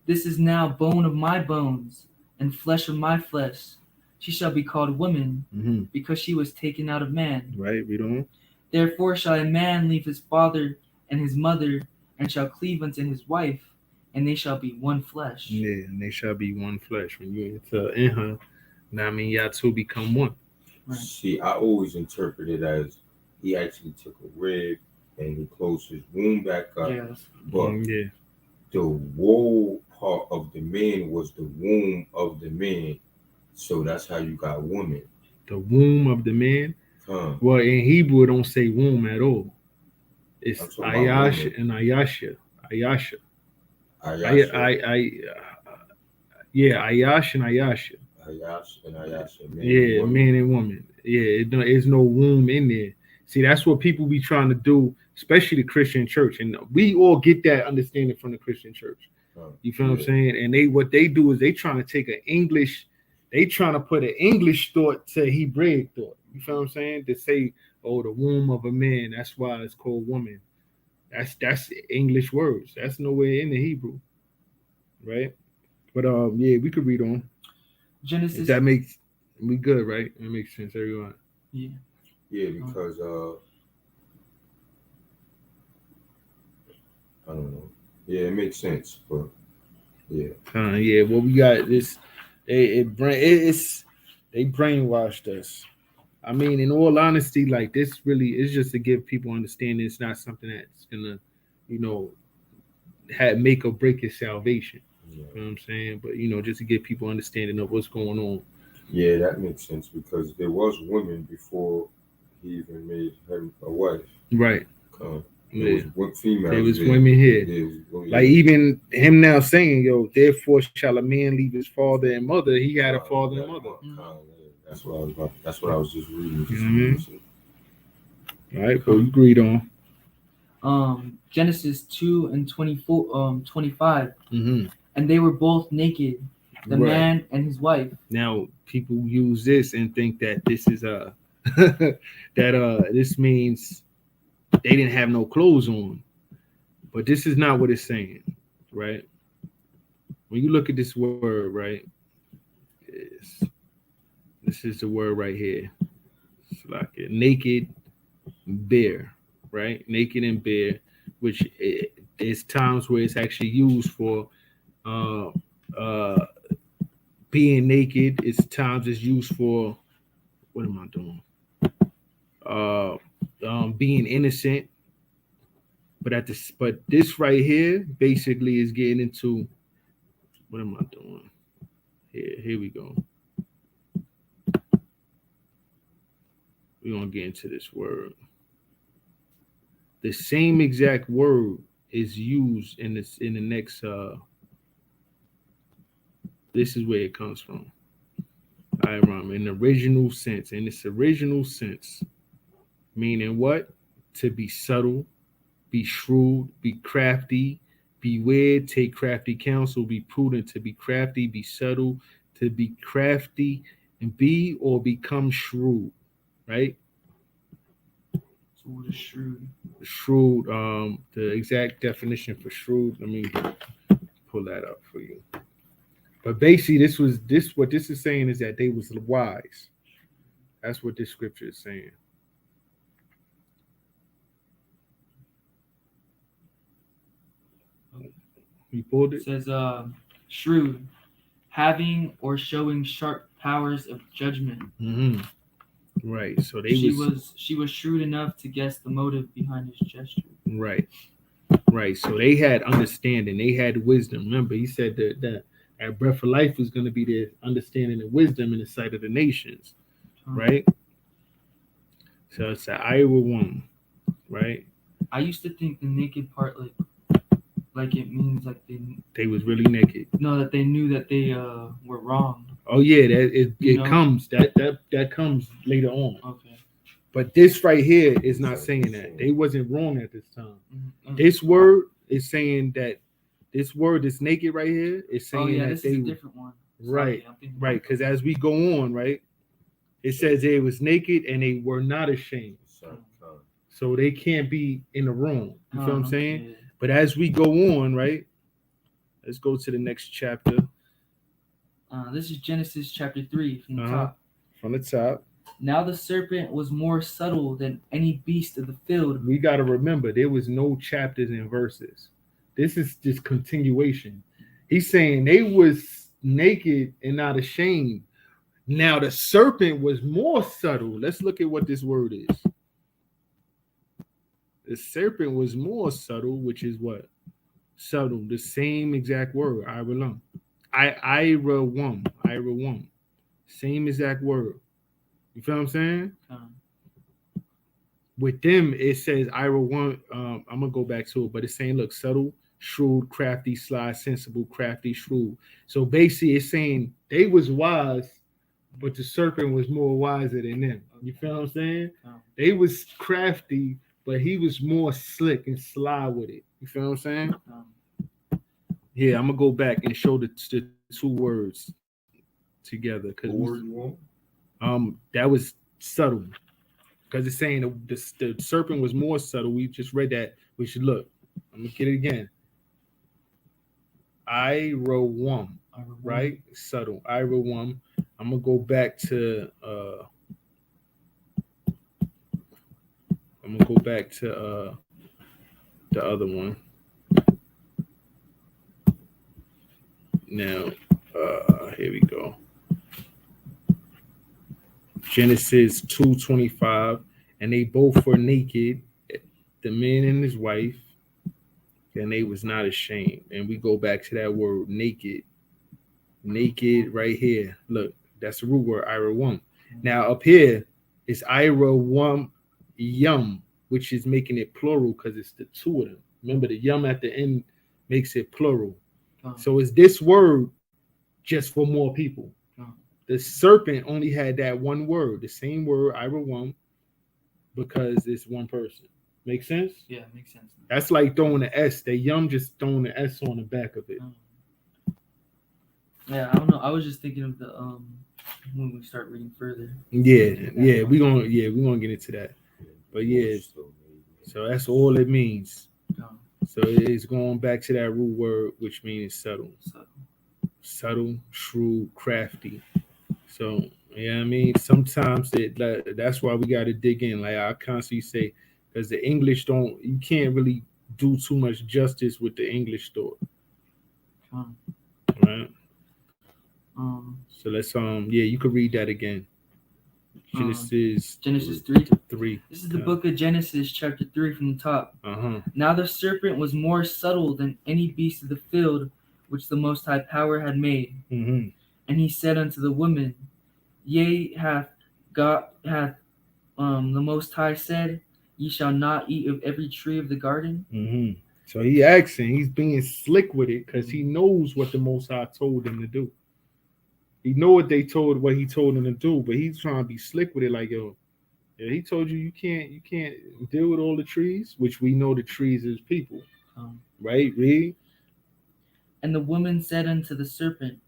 this is now bone of my bones and flesh of my flesh. She shall be called woman, Mm-hmm. because she was taken out of man. Right. Read on. Therefore shall a man leave his father and his mother, and shall cleave unto his wife, and they shall be one flesh. Yeah, and they shall be one flesh. When you enter in her, now I mean y'all two become one. Right. See, I always interpret it as he actually took a rib and he closed his womb back up. Yes. But Yeah. the woe part of the man was the womb of the man. So that's how you got woman. The womb of the man. Huh. Well, in Hebrew, it don't say womb at all. It's I'm talking about Ayash woman. and Ayasha. Ayasha. Ayasha, Yeah, Ayash and Ayasha. Ayash and Ayasha. Man, Yeah, woman. man and woman. Yeah, there's no womb in there. See, that's what people be trying to do, especially the Christian church. And we all get that understanding from the Christian church. Huh. You feel what I'm Yeah. saying? And what they do is they trying to take they trying to put an English thought to Hebraic thought. You feel what I'm saying? To say, oh, the womb of a man, that's why it's called woman. That's English words. That's nowhere in the Hebrew. Right? But yeah, we could read on. Genesis. If that makes we good, right? That makes sense, everyone. Yeah. Yeah, because I don't know. Yeah, it makes sense, but yeah. Yeah, well, we got this. They brainwashed us. I mean, in all honesty, like this really is just to give people understanding. It's not something that's gonna, make or break your salvation. Yeah. You know what I'm saying? But just to give people understanding of what's going on. Yeah, that makes sense, because there was women before he even made her a wife. Right. There was females. There was women here. There was women. Like even him now saying, yo, therefore shall a man leave his father and mother. He had a father and mother. That's what I was about. That's what I was just reading. Mhm. All right, well, you agreed on. Genesis 2 and 24, 25. Mm-hmm. And they were both naked, the Right. man and his wife. Now people use this and think that this is this means they didn't have no clothes on, but this is not what it's saying, right? When you look at this word, right, this is the word right here. It's like a naked, bare, right? Naked and bare, which there's times where it's actually used for being naked is times it's used for what am I doing? Being innocent. But this right here basically is getting into what am I doing? Here we go. We're gonna get into this word. The same exact word is used in the next this is where it comes from. Iram in the original sense. In its original sense. Meaning what? To be subtle, be shrewd, be crafty, beware, take crafty counsel, be prudent, to be crafty, be subtle, to be crafty, and be or become shrewd, right? So what is shrewd? Shrewd, the exact definition for shrewd, let me pull that up for you. But basically, what this is saying is that they was wise. That's what this scripture is saying. You pulled It it? says shrewd, having or showing sharp powers of judgment. Mm-hmm. Right. So She was shrewd enough to guess the motive behind his gesture. right. Right. So they had understanding. They had wisdom. Remember, he said that breath of life was going to be the understanding and wisdom in the sight of the nations. Right. So it's an Iowa one. Right. I used to think the naked part like it means like they was really naked. No, that they knew that they were wrong. Oh yeah, it comes that comes later on. Okay. But this right here is not saying that. They wasn't wrong at this time. Mm-hmm. This word is saying that this word, this naked right here, is saying that this is a different one. Right, right. Because as we go on, right, it says they was naked and they were not ashamed. So they can't be in the wrong. You feel what I'm saying? Yeah. But as we go on, right, let's go to the next chapter. This is Genesis chapter 3 from the top. From the top. Now the serpent was more subtle than any beast of the field. We got to remember, there was no chapters and verses. This is just continuation. He's saying they was naked and not ashamed. Now the serpent was more subtle. Let's look at what this word is. The serpent was more subtle, which is what? Subtle. The same exact word. Irawum. Same exact word. You feel what I'm saying? With them, it says Irawum. I'm gonna go back to it, but it's saying, look, subtle, shrewd, crafty, sly, sensible, crafty, shrewd. So basically, it's saying they was wise, but the serpent was more wiser than them. You feel what I'm saying? They was crafty, but he was more slick and sly with it. You feel what I'm saying? Yeah, I'm gonna go back and show the two words together because that was subtle. Because it's saying the serpent was more subtle. We just read that. We should look. I'm gonna get it again. Irawum, right? Subtle. Irawum. I'm gonna go back to the other one. Now, here we go. Genesis 2:25, and they both were naked, the man and his wife, and they was not ashamed. And we go back to that word, naked. Naked right here. Look, that's the root word, Irawum. Now up here is Irawum yum, which is making it plural because it's the two of them. Remember, the yum at the end makes it plural. So it's this word just for more people. The serpent only had that one word, the same word, Irawum, because it's one person. Make sense? Yeah, it makes sense. That's like throwing the S. The yum just throwing the S on the back of it. Yeah, I don't know. I was just thinking of the when we start reading further. Yeah, we're gonna get into that. But yeah, so that's all it means. So it's going back to that root word, which means subtle. Subtle, shrewd, crafty. So yeah, I mean, sometimes that's why we got to dig in. Like I constantly say, because the English you can't really do too much justice with the English thought. Right. So let's yeah, you could read that again. Genesis Genesis 3. 3. This is the book of Genesis, chapter 3 from the top. Now the serpent was more subtle than any beast of the field which the Most High Power had made. Mm-hmm. And he said unto the woman, Yea, hath the Most High said, Ye shall not eat of every tree of the garden? Mm-hmm. So he asking, he's being slick with it because he knows what the Most High told him to do. He know what he told him to do, but he's trying to be slick with it. Like, yo, yeah, he told you can't deal with all the trees, which we know the trees is people, right? Read. And the woman said unto the serpent,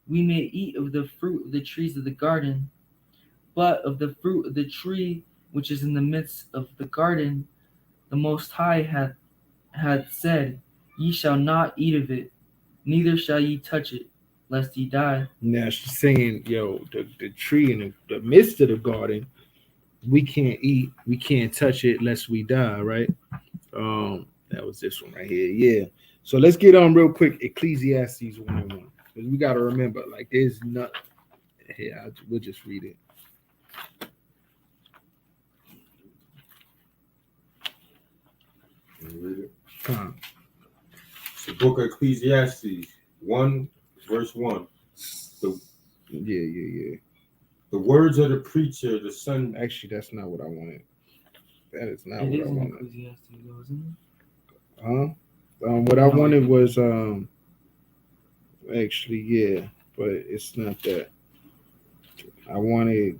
We may eat of the fruit of the trees of the garden, but of the fruit of the tree which is in the midst of the garden, the Most High hath said, Ye shall not eat of it, neither shall ye touch it, lest ye die. Now she's saying, yo, the tree in the midst of the garden, we can't eat, we can't touch it lest we die, right? That was this one right here. Yeah. So let's get on real quick, Ecclesiastes 1:1. Because we gotta remember, like there's not here, we'll just read it. Read it. Huh. The book of Ecclesiastes 1, verse 1. Yeah. The words of the preacher, the son. Actually, that's not what I wanted. That is not It what is I in wanted. Ecclesiastes, though, isn't What I wanted was actually, yeah, but it's not that. I wanted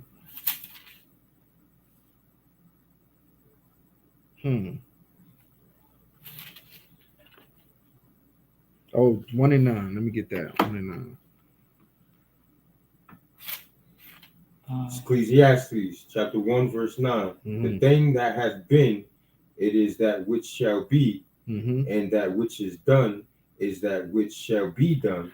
Oh, 1 and 9. Let me get that. 1 and 9. Ecclesiastes chapter 1, verse 9. Mm-hmm. The thing that has been, it is that which shall be, Mm-hmm. and that which is done is that which shall be done.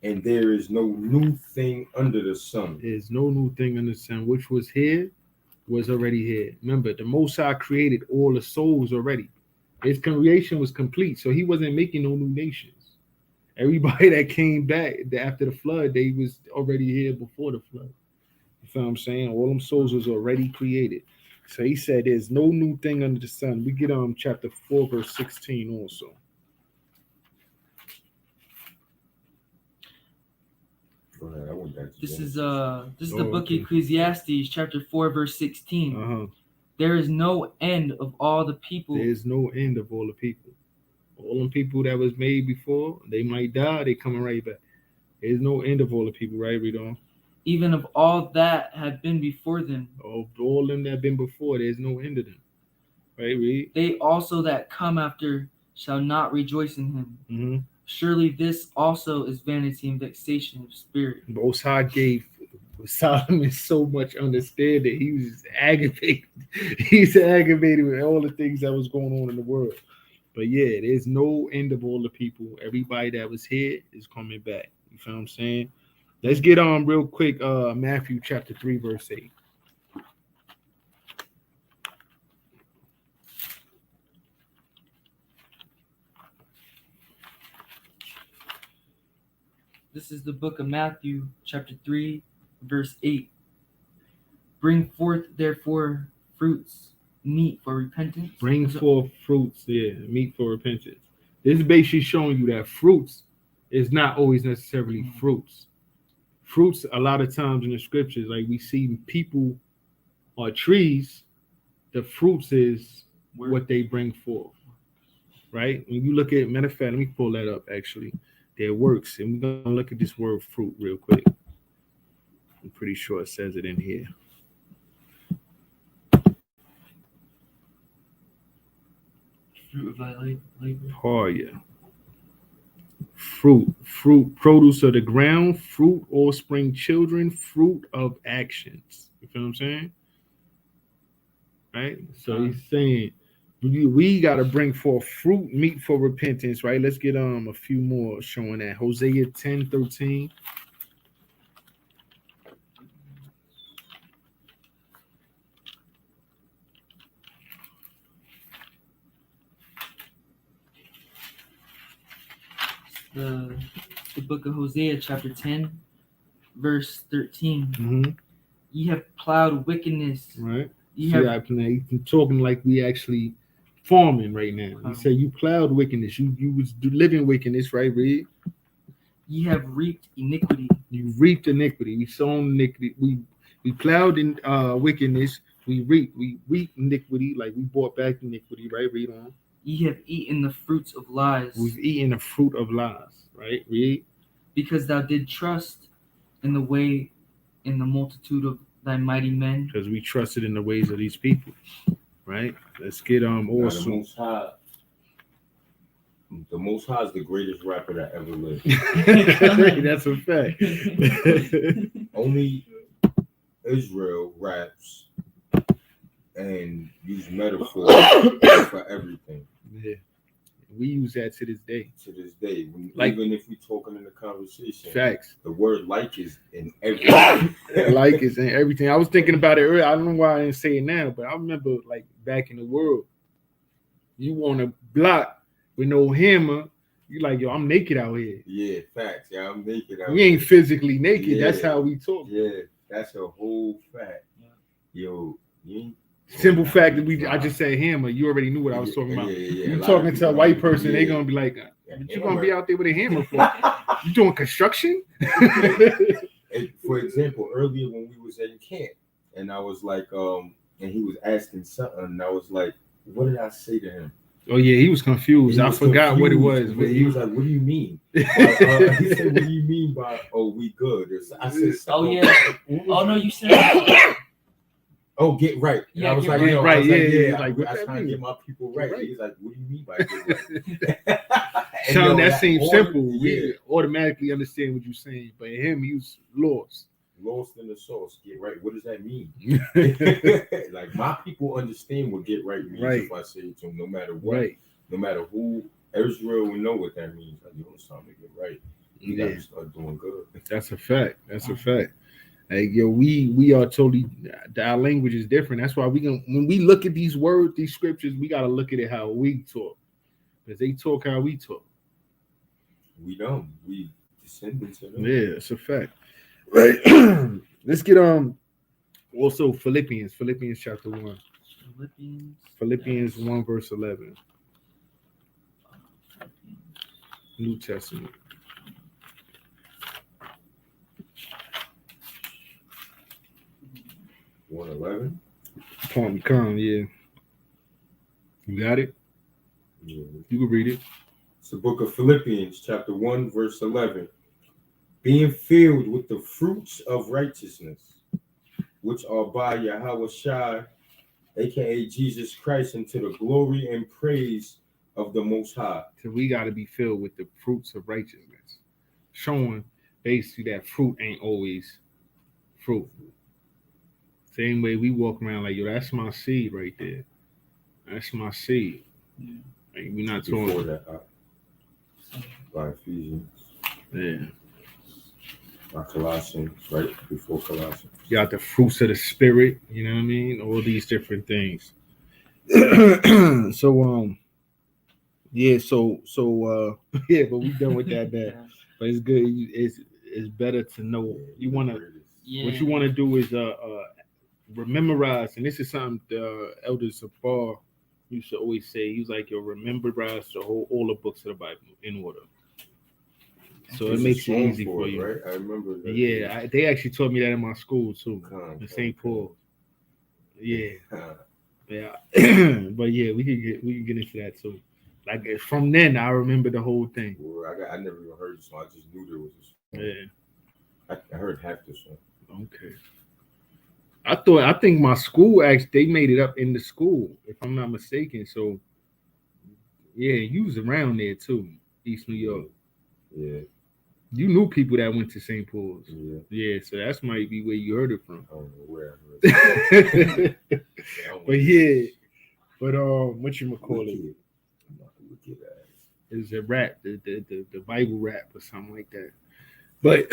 And there is no new thing under the sun. There's no new thing under the sun. Which was here was already here. Remember, the Most High created all the souls already. His creation was complete, so he wasn't making no new nations. Everybody that came back after the flood, they was already here before the flood. You feel what I'm saying? All them souls was already created. So he said there's no new thing under the sun. We get chapter 4, verse 16 also. This is the book of Ecclesiastes, chapter 4, verse 16. There is no end of all the people. There's no end of all the people. All them people that was made before, they might die, they coming right back. There's no end of all the people, right? Read on. Even of all that have been before them. Of all them that have been before, there's no end of them. Right, read. They also that come after shall not rejoice in him. Mm-hmm. Surely this also is vanity and vexation of spirit. Most High gave Solomon so much understanding. He was aggravated. He's aggravated with all the things that was going on in the world. But yeah, there's no end of all the people. Everybody that was here is coming back. You feel what I'm saying? Let's get on real quick. Matthew chapter 3, verse 8. This is the book of Matthew, chapter 3, verse 8. Bring forth, therefore, fruits, meet for repentance. Bring forth fruits, meet for repentance. This is basically showing you that fruits is not always necessarily fruits. Fruits, a lot of times in the scriptures, like we see people or trees, the fruits is what they bring forth, right? When you look at, matter of fact, let me pull that up actually. Their works, and we're gonna look at this word fruit real quick. I'm pretty sure it says it in here. Fruit of thy labor. Oh yeah. Fruit, produce of the ground, fruit, offspring, children, fruit of actions. You feel what I'm saying? Right? So he's saying we got to bring forth fruit, meet for repentance, right? Let's get a few more showing that. Hosea 10:13. The the book of Hosea, chapter 10, verse 13. Mm-hmm. Ye have plowed wickedness. Right. Ye See, have you talking like we actually farming right now. You Oh. say you plowed wickedness. You was living wickedness, right, Reed? ye have reaped iniquity. You reaped iniquity. We sown iniquity. We plowed in wickedness. We reaped iniquity, like we bought back iniquity, right? Read on. Ye have eaten the fruits of lies, We've eaten the fruit of lies, right? Read. because thou did trust in the way, in the multitude of thy mighty men. Because we trusted in the ways of these people, right? Let's get Now, the also. Most High is the greatest rapper that ever lived. That's a fact. Only Israel raps and use metaphor for everything. Yeah. We use that to this day. To this day, Like- even if we talking in a conversation, Facts. the word "like" is in everything. Like it's and everything. I was thinking about it earlier. I don't know why I didn't say it now, but I remember like back in the world, you on a block with no hammer, you like, yo, I'm naked out here. Yeah, facts. Yeah, I'm naked. We ain't physically naked. That's Yeah. how we talk. Yeah, that's a whole fact. Yo, you ain't. Simple fact that I just said hammer. You already knew what I was talking about. You talking to a white person, they gonna be like, "What you gonna be out there with a hammer for? You doing construction?" And for example, earlier when we was in camp, and I was like, and he was asking something, and I was like, what did I say to him? Oh yeah, he was confused. He I was forgot what it was. confused, But he was like, "What do you mean?" He said, "What do you mean by we good?" I said, Oh yeah. Oh no, you said. "Oh, get right." And Yeah, I was get like, right. "No, Right, I was yeah, like, yeah, yeah, like, what I was that trying to mean? get my people right." Right. He's like, "What do you mean by get right?" Sean, that seems all- simple. Yeah, We automatically understand what you're saying, but him, he was lost. lost in the sauce. Get right. What does that mean? Like my people understand what get right means. Right. If I say it to them, no matter what, Right. no matter who, Israel will know what that means. Like, yo, it's time to get right. You Yeah, gotta start doing good. that's a fact. That's a fact. Like, yo, we are totally, our language is different. That's why when we look at these words, these scriptures, we gotta look at it how we talk, because they talk how we talk. We don't. We descendants of them. Yeah, it's a fact. Right. Let's get also Philippians chapter 1. Philippians 1 verse 11. New Testament. 1:11. Come, yeah. You got it? Yeah. You can read it. It's the book of Philippians, chapter 1, verse 11. Being filled with the fruits of righteousness, which are by Yahweh Shai, aka Jesus Christ, into the glory and praise of the Most High. So we got to be filled with the fruits of righteousness, showing basically that fruit ain't always fruit. Same way we walk around like, yo, that's my seed right there. That's my seed. Yeah. Like, we're not Before talking. that, by Ephesians, Yeah. by Colossians, right before Colossians. You got the fruits of the spirit, you know what I mean? All these different things. So yeah, so yeah, but we done with that bad. But it's good. It's better to know. You wanna Yeah. what you wanna do is memorize, and this is something the Elder Safar used to always say. He was like, yo, memorize all the books of the Bible in order. So There's it a makes it song easy for you. right? I remember that. Yeah, they actually taught me that in my school too, in St. Paul. Yeah, yeah, but yeah, we can get into that too. Like from then, I remember the whole thing. Well, I never even heard the song. I just knew there was a song. Yeah, I heard half the song. okay. I think my school actually they made it up in the school, if I'm not mistaken. So yeah, you was around there too, East New York. Yeah, You knew people that went to St. Paul's. yeah. Yeah, so that's might be where you heard it from. I don't know where I heard it. But yeah, but what you call it? I'm not gonna look at that. It's a rap, the Bible rap or something like that. But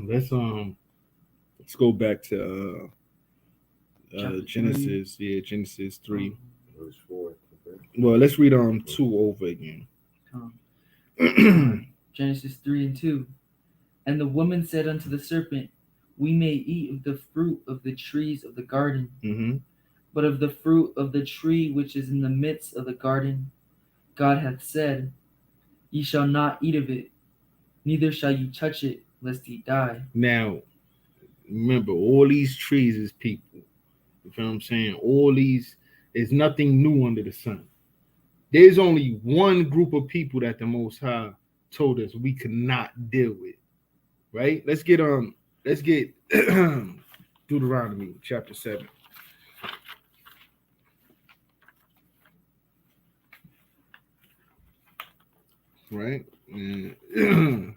let's go back to Chapter Genesis. Yeah, Genesis 3. Verse 4. Okay. Well, let's read 2 over again. Genesis 3:2. And the woman said unto the serpent, We may eat of the fruit of the trees of the garden, Mm-hmm. but of the fruit of the tree which is in the midst of the garden, God hath said, Ye shall not eat of it, neither shall ye touch it, lest ye die. Now, remember, all these trees is people. You feel what I'm saying? All these is nothing new under the sun. There's only one group of people that the Most High told us we could not deal with. Right? Let's get Deuteronomy chapter 7. Right? And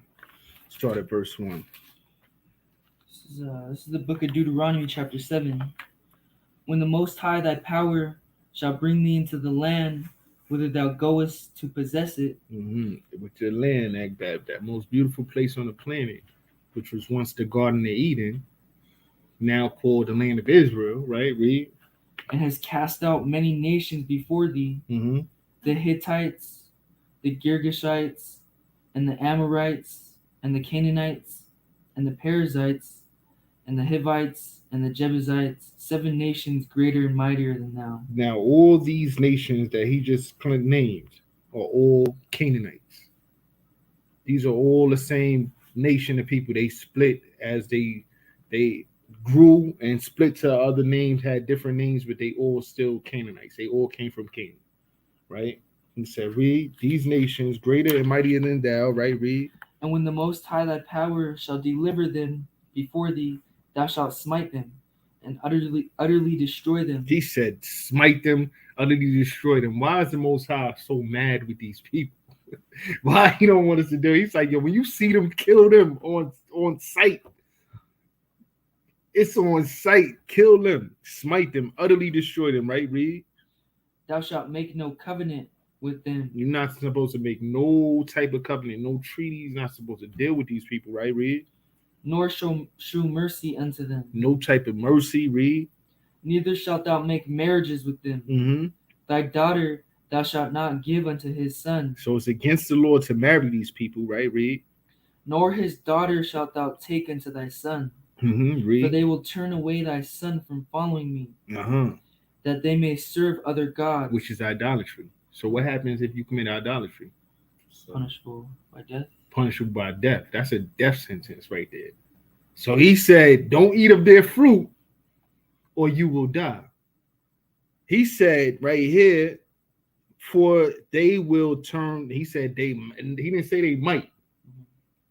start at verse 1. This is the book of Deuteronomy, chapter 7. When the Most High thy power shall bring thee into the land whither thou goest to possess it, with your land, that most beautiful place on the planet, which was once the Garden of Eden, now called the land of Israel, right? Read. and has cast out many nations before thee, the Hittites, the Girgashites, and the Amorites, and the Canaanites, and the Perizzites, and the Hivites, and the Jebusites, 7 nations greater and mightier than thou. Now, all these nations that he just named are all Canaanites. These are all the same nation of people. They split as they grew and split to other names, had different names, but they all still Canaanites. They all came from Canaan, right? He said, read, these nations greater and mightier than thou, right? Read. And when the Most High thy power shall deliver them before thee, thou shalt smite them, and utterly destroy them. He said, smite them, utterly destroy them. Why is the Most High so mad with these people? Why he don't want us to do it? He's like, yo, when you see them, kill them on sight. It's on sight. Kill them, smite them, utterly destroy them, right? Read. Thou shalt make no covenant with them. You're not supposed to make no type of covenant, no treaties. Not supposed to deal with these people, right? Read. Nor shew mercy unto them. No type of mercy. Read. Neither shalt thou make marriages with them. Thy daughter thou shalt not give unto his son. So it's against the law to marry these people, right? Read. Nor his daughter shalt thou take unto thy son. Read. For they will turn away thy son from following me, that they may serve other gods. Which is idolatry. So what happens if you commit idolatry? Punishable by death. Punishable by death. That's a death sentence right there. So he said, don't eat of their fruit or you will die. He said right here, for they will turn, he said they, and he didn't say they might.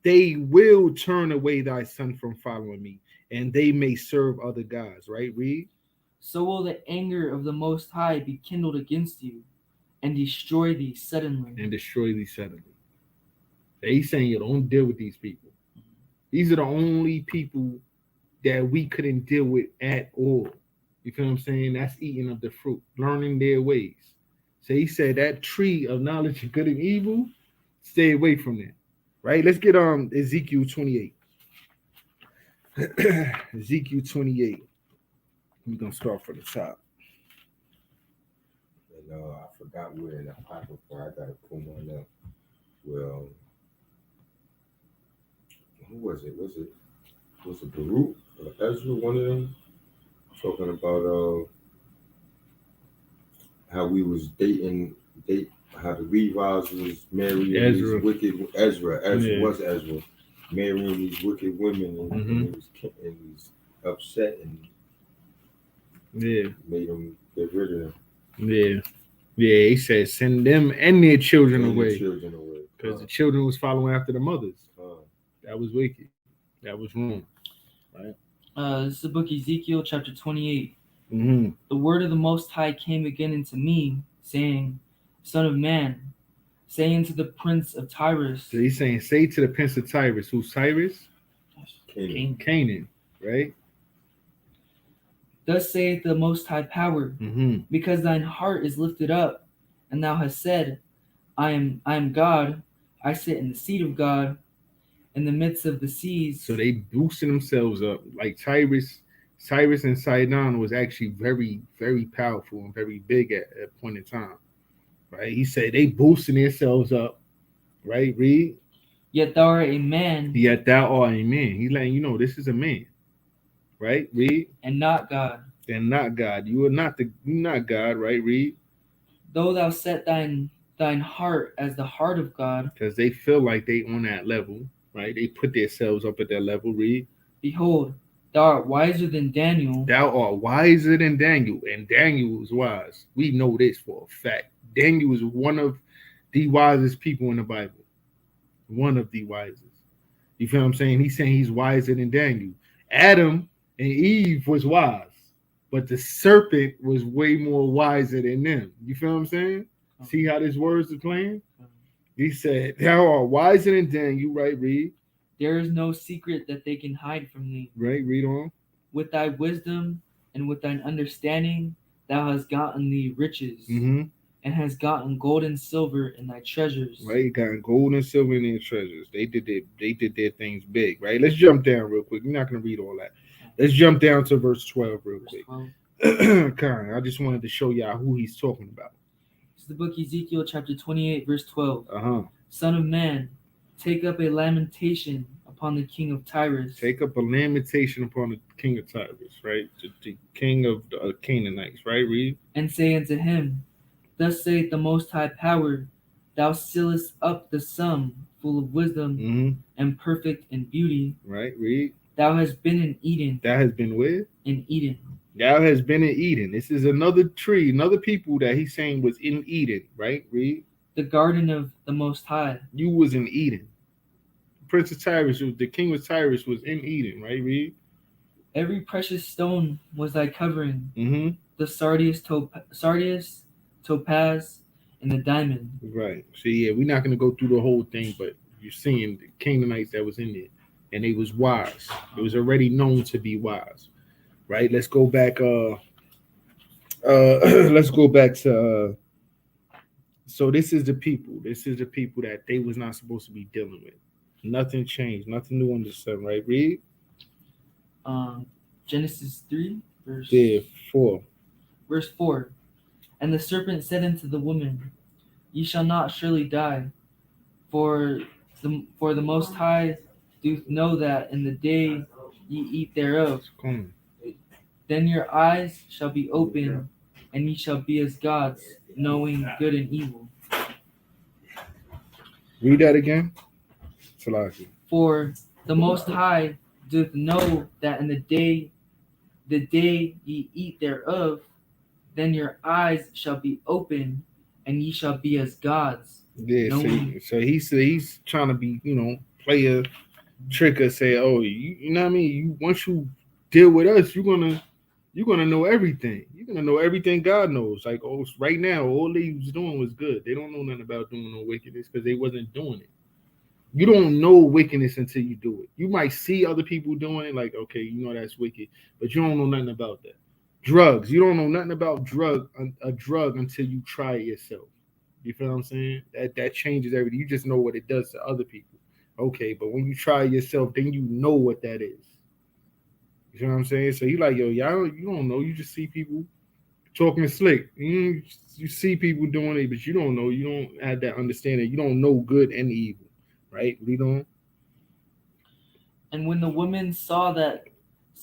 They will turn away thy son from following me, and they may serve other gods, right? Read. So will the anger of the Most High be kindled against you, and destroy thee suddenly. He's saying you don't deal with these people. These are the only people that we couldn't deal with at all. You feel what I'm saying? That's eating of the fruit, learning their ways. So he said that tree of knowledge of good and evil, stay away from that. Right? Let's get Ezekiel 28. Ezekiel 28. We're gonna start from the top. And I forgot where in the pocket for. I gotta pull one up. Well, who was it? Was it Baruch or Ezra? One of them talking about how we was dating how the Levites was marrying these wicked Ezra was Ezra marrying these wicked women and he was upset and made them get rid of them. He said send them and their children away because the children was following after the mothers. That was wicked. That was wrong. Right. This is the book Ezekiel chapter 28. The word of the Most High came again unto me, saying, Son of man, say unto the prince of Tyrus. So he's saying, say to the prince of Tyrus. Who's Tyrus? Canaan. Right? Thus saith the Most High Power, because thine heart is lifted up, and thou hast said, I am God, I sit in the seat of God, in the midst of the seas. So they boosted themselves up. Like Cyrus and Sidon was actually very, very powerful and very big at a point in time. Right? He said they boosting themselves up. Right? Read. Yet thou art a man Yet thou art a man. He's letting you know this is a man, right? Read. and not God. And not God. You are not you're not God, right? Read. Though thou set thine heart as the heart of God, Because they feel like they on that level, right? They put themselves up at that level. Read. behold, thou art wiser than Daniel, Thou art wiser than Daniel, and Daniel was wise. We know this for a fact. Daniel is one of the wisest people in the Bible. One of the wisest. You feel what I'm saying? He's saying he's wiser than Daniel. Adam and Eve was wise, but the serpent was way more wiser than them. You feel what I'm saying? See how these words are playing? He said, thou art wiser than Daniel, right? Read. there is no secret that they can hide from thee. Right, read on. With thy wisdom and with thine understanding, thou hast gotten thee riches, Mm-hmm. and hast gotten gold and silver in thy treasures. Right, got gold and silver in their treasures. They did their things big, right? Let's jump down real quick. We're not gonna read all that. Let's jump down to verse 12 real Verse quick. 12. Kind, I just wanted to show y'all who he's talking about. It's the book Ezekiel chapter 28, verse 12. Uh-huh. Son of man, take up a lamentation upon the king of Tyrus. Take up a lamentation upon the king of Tyrus, right? The king of the Canaanites, right? Read. And say unto him, Thus saith the Most High Power, Thou sealest up the sum, full of wisdom Mm-hmm. and perfect in beauty. Right, read. Thou hast been in Eden, That has been with. in Eden. Thou has been in Eden. This is another tree, another people that he's saying was in Eden, right? Read. The garden of the Most High. You was in Eden. Prince of Tyrus, the king of Tyrus was in Eden, right? Read. Every precious stone was thy covering, Mm-hmm. the sardius, topaz, and the diamond. Right. So yeah, we're not gonna go through the whole thing, but you're seeing the Canaanites that was in there, and they was wise. It was already known to be wise, right? Let's go back. Let's go back to. So this is the people. This is the people that they was not supposed to be dealing with. Nothing changed. Nothing new under the sun. Right? Read. Genesis 3, verse, Yeah, 4. verse 4. And the serpent said unto the woman, Ye shall not surely die, for the Most High doth know that in the day ye eat thereof, Come on. then your eyes shall be open, and ye shall be as gods, knowing good and evil. Read that again. Salaki. For the Most High doth know that in the day ye eat thereof, then your eyes shall be open, and ye shall be as gods. Yeah. Knowing- So he's trying to be, play a trick or say, oh, you know what I mean? You once you deal with us, you're gonna know everything. You're gonna know everything God knows. Like, oh, right now, all they was doing was good. They don't know nothing about doing no wickedness because they wasn't doing it. You don't know wickedness until you do it. You might see other people doing it, like, okay, that's wicked, but you don't know nothing about that. Drugs, you don't know nothing about a drug until you try it yourself. You feel what I'm saying? That changes everything. You just know what it does to other people. Okay, but when you try it yourself, then you know what that is. You know what I'm saying? So you like, yo, y'all, you don't know. You just see people talking slick. You see people doing it, but you don't know. You don't have that understanding. You don't know good and evil, right? Lead on. And when the woman saw that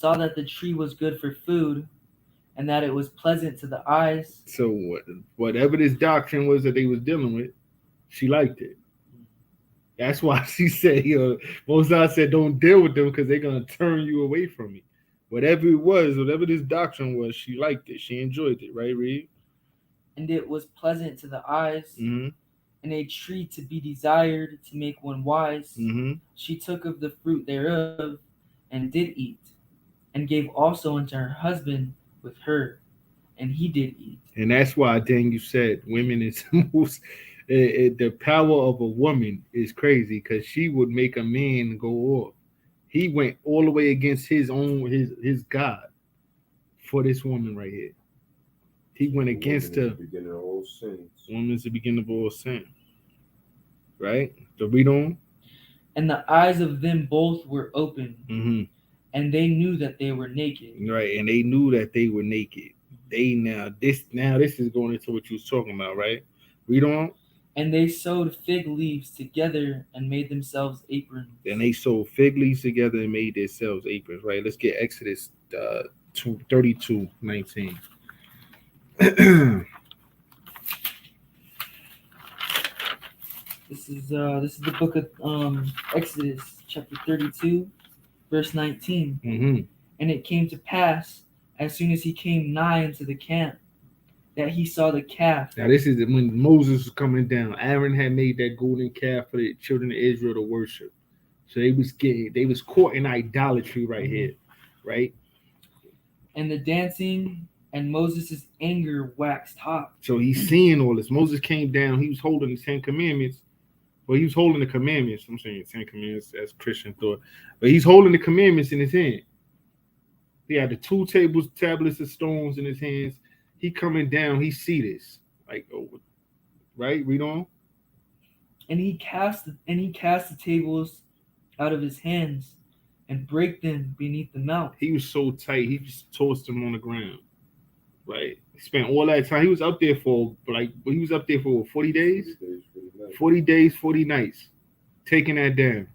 the tree was good for food, and that it was pleasant to the eyes, So whatever this doctrine was that they was dealing with, she liked it. That's why she said, Most High said, don't deal with them because they're gonna turn you away from me. Whatever it was, whatever this doctrine was, she liked it. She enjoyed it, right, Reed? and it was pleasant to the eyes, Mm-hmm. and a tree to be desired to make one wise. Mm-hmm. She took of the fruit thereof, and did eat, and gave also unto her husband with her, and he did eat. And that's why Daniel said women is the most the power of a woman is crazy because she would make a man go off. He went all the way against his God for this woman right here. He went against her. Beginning of all sins. Woman's the beginning of all sin. Right? So read on. And the eyes of them both were open, Mm-hmm. and they knew that they were naked. Right, and they knew that they were naked. This is going into what you was talking about, right? Read on. And they sewed fig leaves together and made themselves aprons. And they sewed fig leaves together and made themselves aprons. Right. Let's get Exodus 32:19. This is the book of Exodus, chapter 32, verse 19. Mm-hmm. And it came to pass, as soon as he came nigh unto the camp, that he saw the calf. Now this is when Moses was coming down. Aaron had made that golden calf for the children of Israel to worship. So they was caught in idolatry right here, right? And the dancing and Moses' anger waxed hot. So he's seeing all this. Moses came down. He was holding the 10 Commandments. Well, he was holding the commandments. I'm saying 10 Commandments as Christian thought. But he's holding the commandments in his hand. He had the 2 tablets of stones in his hands. He coming down. He see this. Like, oh, right? Read on. And he cast the tables out of his hands and break them beneath the mount. He was so tight. He just tossed them on the ground. Right. He spent all that time. He was up there for 40 days? 40 days, 40 nights. Taking that down.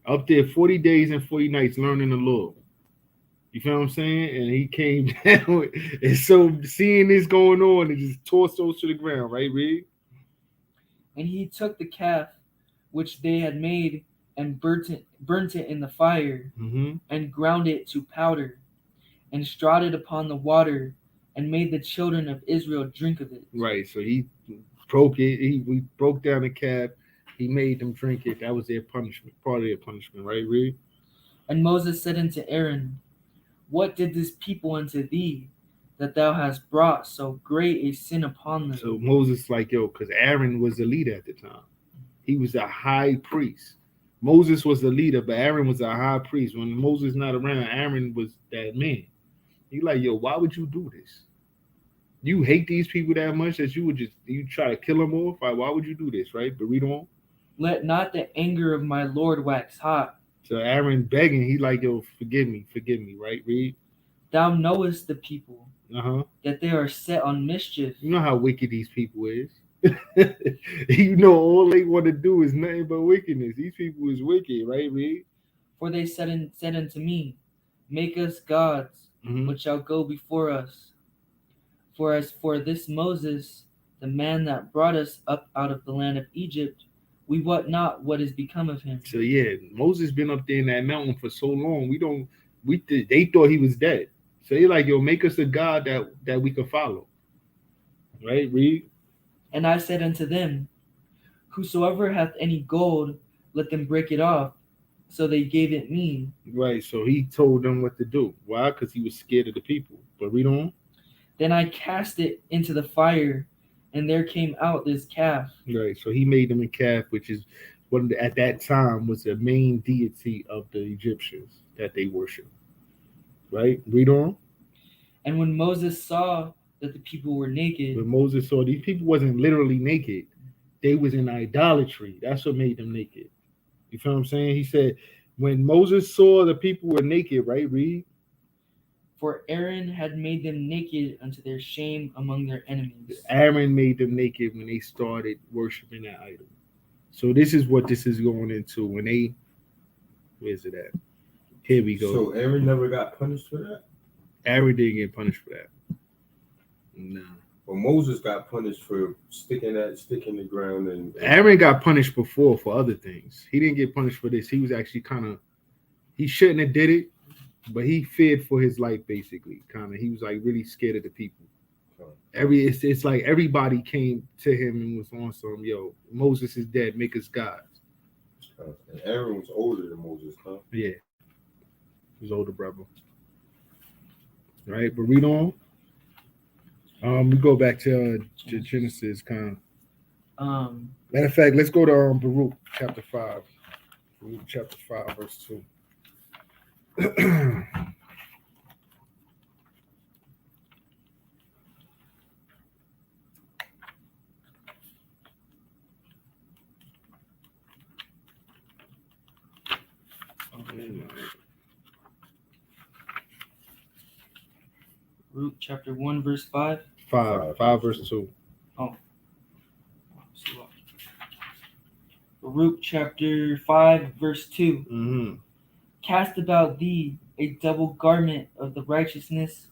Up there 40 days and 40 nights learning the law. You feel what I'm saying? And he came down. And so seeing this going on, and just tossed those to the ground, right, Reed? And he took the calf which they had made and burnt it in the fire, Mm-hmm. and ground it to powder, and strawed it upon the water, and made the children of Israel drink of it. Right. So he broke it. We broke down the calf. He made them drink it. That was their punishment, part of their punishment, right, Reed? And Moses said unto Aaron, What did this people unto thee, that thou hast brought so great a sin upon them? So Moses like, yo, because Aaron was the leader at the time. He was a high priest. Moses was the leader, but Aaron was a high priest. When Moses not around, Aaron was that man. He like, yo, why would you do this? You hate these people that much that you try to kill them off? Why would you do this, right? But read on. Let not the anger of my Lord wax hot. So Aaron begging, he like, yo, forgive me, right? Read. Thou knowest the people, Uh-huh. that they are set on mischief. You know how wicked these people is. You know, all they want to do is nothing but wickedness. These people is wicked, right, Reed? For they said unto me, Make us gods, Mm-hmm. which shall go before us. For as for this Moses, the man that brought us up out of the land of Egypt, we wot not what is become of him. So yeah, Moses been up there in that mountain for so long. They thought he was dead. So they like, yo, make us a god that we could follow. Right, Reed? And I said unto them, Whosoever hath any gold, let them break it off. So they gave it me. Right. So he told them what to do. Why? Because he was scared of the people. But read on. Then I cast it into the fire, and there came out this calf. Right. So he made them a calf, which is at that time was the main deity of the Egyptians that they worship. Right? Read on. And when Moses saw that the people were naked, But Moses saw these people wasn't literally naked. They was in idolatry. That's what made them naked. You feel what I'm saying? He said, when Moses saw the people were naked, right, Reed? for Aaron had made them naked unto their shame among their enemies. Aaron made them naked when they started worshiping that idol. So this is what this is going into when they, where's it at? Here we go. So Aaron never got punished for that? Aaron didn't get punished for that. No. Well, Moses got punished for sticking the ground, and Aaron got punished before for other things. He didn't get punished for this. He was actually he shouldn't have did it, but he feared for his life basically. He was like really scared of the people. It's like everybody came to him and was on some, yo, Moses is dead, make us gods. And Aaron was older than Moses, huh? Yeah. His older brother. Right, but read on. We go back to Genesis kind of. Matter of fact, let's go to Baruch chapter 5. Baruch chapter 5, verse 2. Baruch chapter 1, verse 5. 5 verse 2. Oh. Baruch chapter 5, verse 2. Mm-hmm. Cast about thee a double garment of the righteousness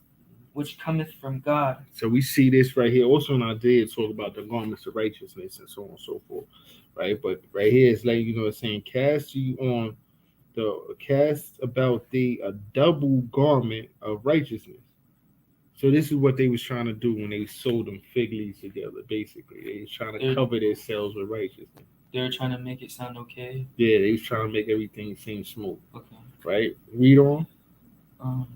which cometh from God. So we see this right here. Also in Isaiah, it talk about the garments of righteousness and so on and so forth, right? But right here, it's like, it's saying, cast about thee a double garment of righteousness. So this is what they was trying to do when they sold them fig leaves together. Basically, they was trying to cover themselves with righteousness. They were trying to make it sound okay. Yeah, they was trying to make everything seem smooth. Okay. Right? Read on. I'm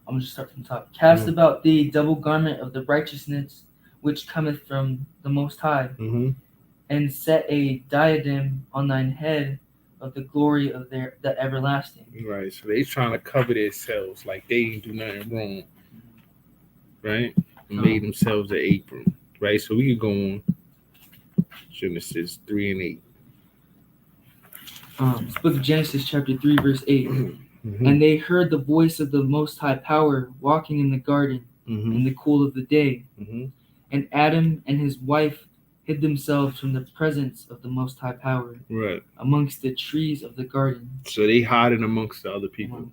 gonna just start from the top. Cast about thee double garment of the righteousness which cometh from the Most High, and set a diadem on thine head of the glory of the everlasting. Right. So they trying to cover themselves like they didn't do nothing wrong. Right? And made themselves an apron. Right? So we could go on. Genesis 3 and 8. It's book of Genesis chapter 3 verse 8. And they heard the voice of the Most High Power walking in the garden in the cool of the day. And Adam and his wife hid themselves from the presence of the Most High Power, right, amongst the trees of the garden. So they hiding amongst the other people.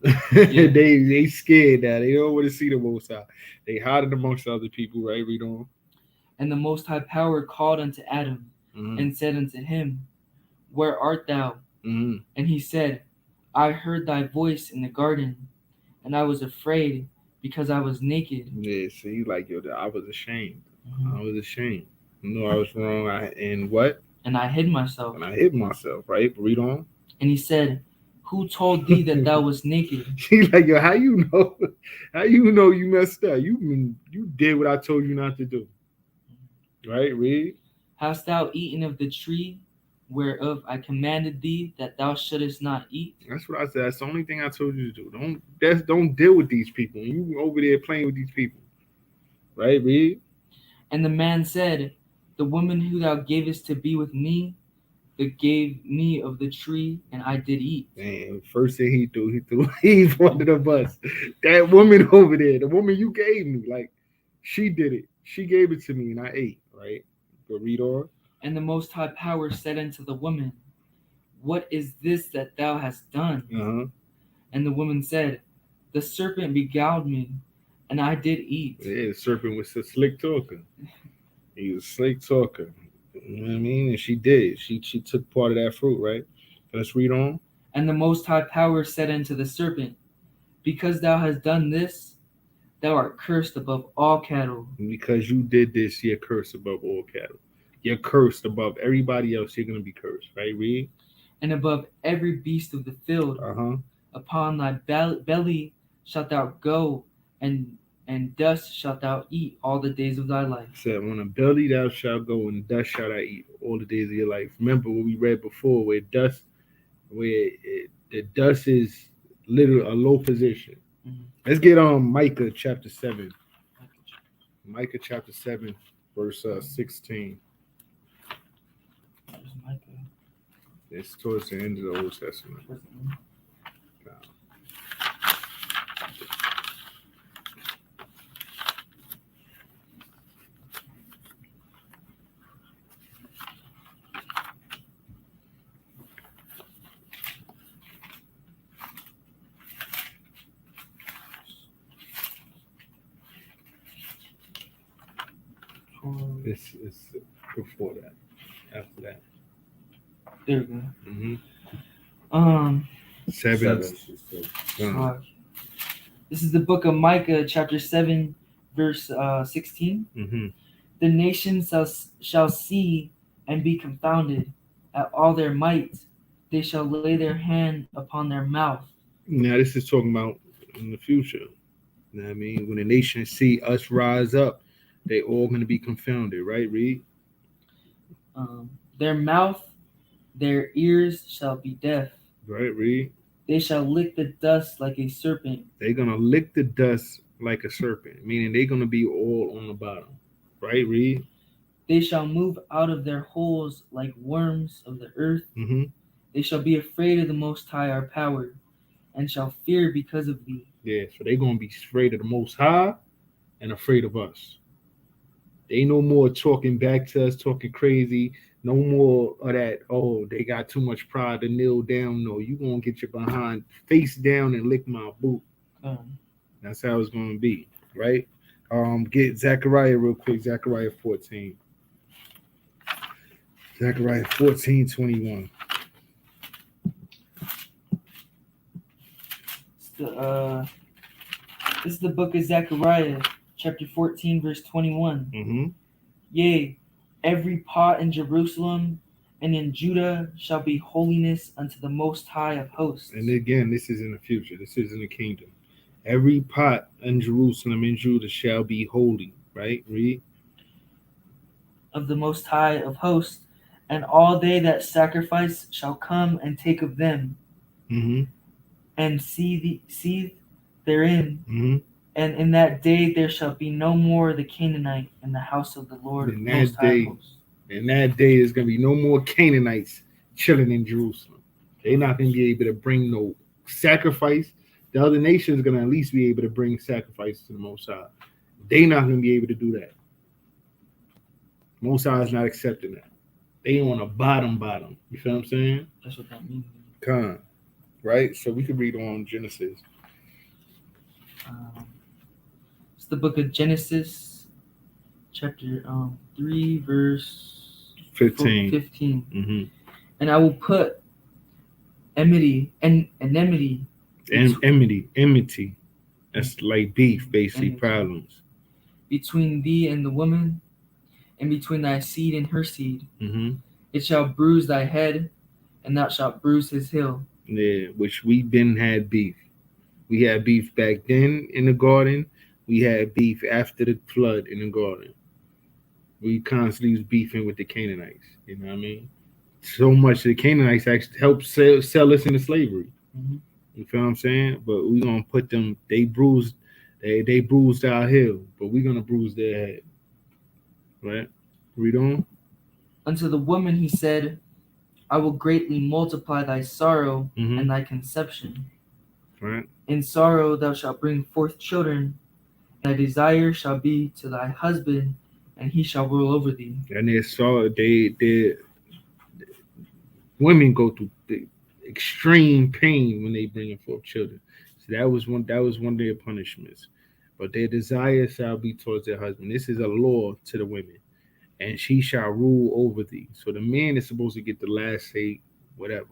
Yeah. they scared now. They don't want to see the Most High. They hiding amongst the other people, right? Read on. And the Most High Power called unto Adam and said unto him, Where art thou? And he said, I heard thy voice in the garden, and I was afraid because I was naked. Yeah, see, like, I was ashamed. I was ashamed. I was wrong. And what? And I hid myself. And I hid myself, right? Read on. And he said, Who told thee that thou was naked? He's like, how you know? How you know you messed up? You did what I told you not to do. Right? Read. Hast thou eaten of the tree whereof I commanded thee that thou shouldest not eat? That's what I said. That's the only thing I told you to do. Don't deal with these people. You over there playing with these people. Right? Read. And the man said, The woman who thou gavest to be with me, that gave me of the tree, and I did eat. Man, first thing he threw Eve under the bus. That woman over there, the woman you gave me, like, she did it. She gave it to me, and I ate. Right? But read on. And the Most High Power said unto the woman, What is this that thou hast done? And the woman said, The serpent beguiled me, and I did eat. Yeah, the serpent was a slick talker. He was a slick talker. You know what I mean? And she did. She took part of that fruit, right? Let's read on. And the Most High Power said unto the serpent, Because thou hast done this, thou art cursed above all cattle. And because you did this, you're cursed above all cattle. You're cursed above everybody else. You're going to be cursed, right? Read. And above every beast of the field. Upon thy belly shalt thou go, and dust shalt thou eat all the days of thy life. It said, on a belly thou shalt go, and dust shalt thou eat all the days of your life. Remember what we read before, where the dust is literally a low position. Let's get on Micah chapter 7. Micah chapter 7, verse 16. It's towards the end of the Old Testament. It's before that. After that. There we go. 7. This is the book of Micah, chapter 7, verse 16. The nations shall see and be confounded at all their might. They shall lay their hand upon their mouth. Now, this is talking about in the future. You know what I mean? When the nations see us rise up, they all going to be confounded, right? Read. Their mouth, their ears shall be deaf. Right, read. They shall lick the dust like a serpent. They're going to lick the dust like a serpent, meaning they're going to be all on the bottom. Right, read. They shall move out of their holes like worms of the earth. They shall be afraid of the Most High, our power, and shall fear because of thee. Yeah, so they're going to be afraid of the Most High and afraid of us. They no more talking back to us, talking crazy. No more of that. Oh, they got too much pride to kneel down. No, you gonna get your behind face down and lick my boot. That's how it's gonna be, right? Get Zechariah real quick. Zechariah 14. Zechariah 14:21. This is the book of Zechariah, chapter 14, verse 21. Mm-hmm. Yea, every pot in Jerusalem and in Judah shall be holiness unto the Most High of hosts. And again, this is in the future. This is in the kingdom. Every pot in Jerusalem and Judah shall be holy. Right? Read. Of the Most High of hosts, and all they that sacrifice shall come and take of them, Mm-hmm. and see therein. Mm-hmm. And in that day there shall be no more the Canaanite in the house of the Lord In Most that High day, of hosts. and that day, there's gonna be no more Canaanites chilling in Jerusalem. They're not gonna be able to bring no sacrifice. The other nations are gonna at least be able to bring sacrifice to the Most High. They're not gonna be able to do that. Most High is not accepting that. They on a bottom. You feel what I'm saying? That's what that means. Con. Right? So we could read on Genesis. It's the book of Genesis, chapter 3, verse 15. 15. Mm-hmm. And I will put enmity. Enmity. That's like beef, basically, Enmity. problems. Between thee and the woman, and between thy seed and her seed. Mm-hmm. It shall bruise thy head, and thou shalt bruise his heel. Yeah, which we been had beef. We had beef back then in the garden. We had beef after the flood in the garden. We constantly was beefing with the Canaanites. You know what I mean? So much the Canaanites actually helped sell us into slavery. Mm-hmm. You feel what I'm saying? But we gonna put them. They bruised our heel, but we gonna bruise their head. Right? Read on. Unto the woman he said, I will greatly multiply thy sorrow Mm-hmm. and thy conception. Right? In sorrow thou shalt bring forth children, and thy desire shall be to thy husband, and he shall rule over thee. And they women go through the extreme pain when they bring forth children. So that was one of their punishments. But their desire shall be towards their husband. This is a law to the women. And she shall rule over thee. So the man is supposed to get the last say, whatever.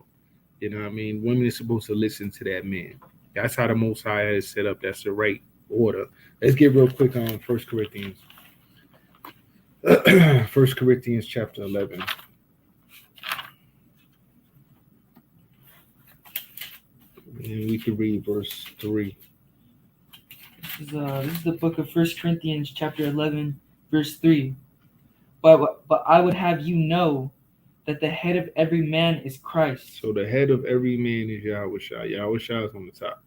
You know what I mean? Women is supposed to listen to that man. That's how the Most High is set up. That's the right order. Let's get real quick on 1 Corinthians. 1 Corinthians chapter 11. And we can read verse 3. This is the book of 1 Corinthians chapter 11, verse 3. But I would have you know that the head of every man is Christ. So the head of every man is Yahweh Shai. Yahweh Shai is on the top.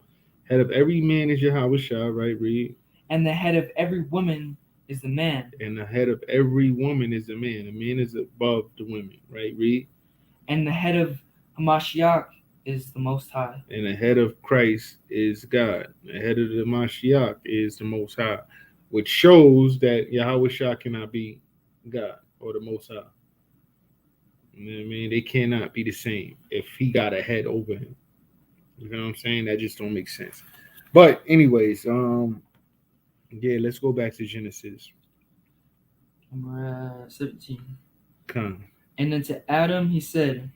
Head of every man is Yahweh Shai, right? Read. And the head of every woman is the man. And the head of every woman is the man. The man is above the women, right? Read. And the head of Hamashiach is the Most High. And the head of Christ is God. The head of the Mashiach is the Most High, which shows that Yahweh Shai cannot be God or the Most High. You know what I mean? They cannot be the same if he got a head over him. You know what I'm saying? That just don't make sense. But anyways, yeah, let's go back to Genesis. Number 17. Come. And unto Adam he said,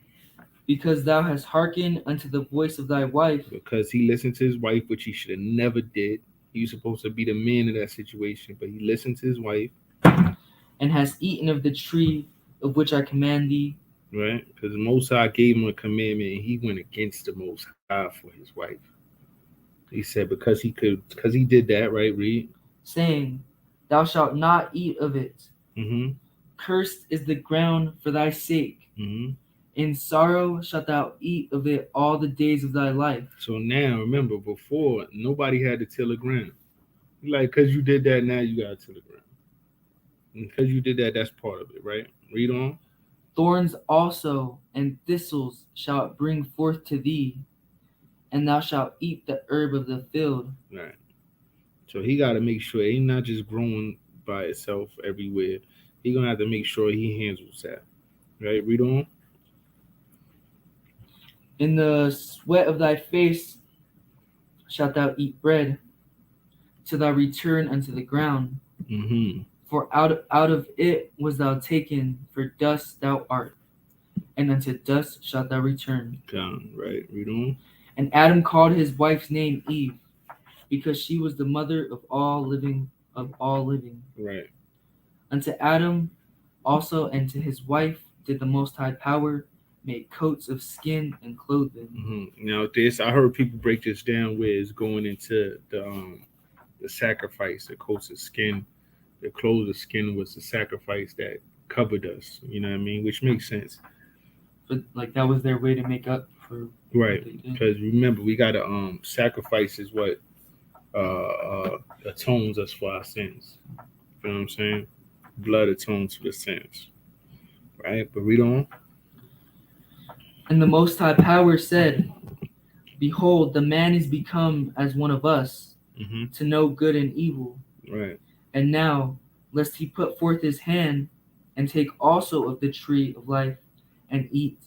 because thou hast hearkened unto the voice of thy wife. Because he listened to his wife, which he should have never did. He was supposed to be the man in that situation, but he listened to his wife. And hast eaten of the tree of which I command thee. Right? Because the Most High gave him a commandment, and he went against the Most High for his wife. He said because he did that, right? Read. Saying, thou shalt not eat of it. Mm-hmm. Cursed is the ground for thy sake. Mm-hmm. In sorrow shalt thou eat of it all the days of thy life. So now, remember, before, nobody had to till the ground. Like, because you did that, now you got to till the ground. And because you did that, that's part of it, right? Read on. Thorns also and thistles shall it bring forth to thee, and thou shalt eat the herb of the field. Right. So he got to make sure he's not just growing by itself everywhere. He gonna have to make sure he handles that. Right? Read on. In the sweat of thy face shalt thou eat bread, till thou return unto the ground. Mm-hmm. For out of it was thou taken, for dust thou art, and unto dust shalt thou return. Down, right? Read on. And Adam called his wife's name Eve, because she was the mother of all living. Right. Unto Adam also and to his wife did the Most High Power make coats of skin and clothe them. Mm-hmm. Now this, I heard people break this down where it's going into the sacrifice, the coats of skin, the clothes of skin was the sacrifice that covered us. You know what I mean? Which makes sense. But like that was their way to make up for Right, what they did. because remember we gotta sacrifice is what atones us for our sins. You know what I'm saying? Blood atones for the sins. Right, but read on. And the Most High Power said, Behold, the man is become as one of us, Mm-hmm. to know good and evil. Right. And now, lest he put forth his hand and take also of the tree of life and eat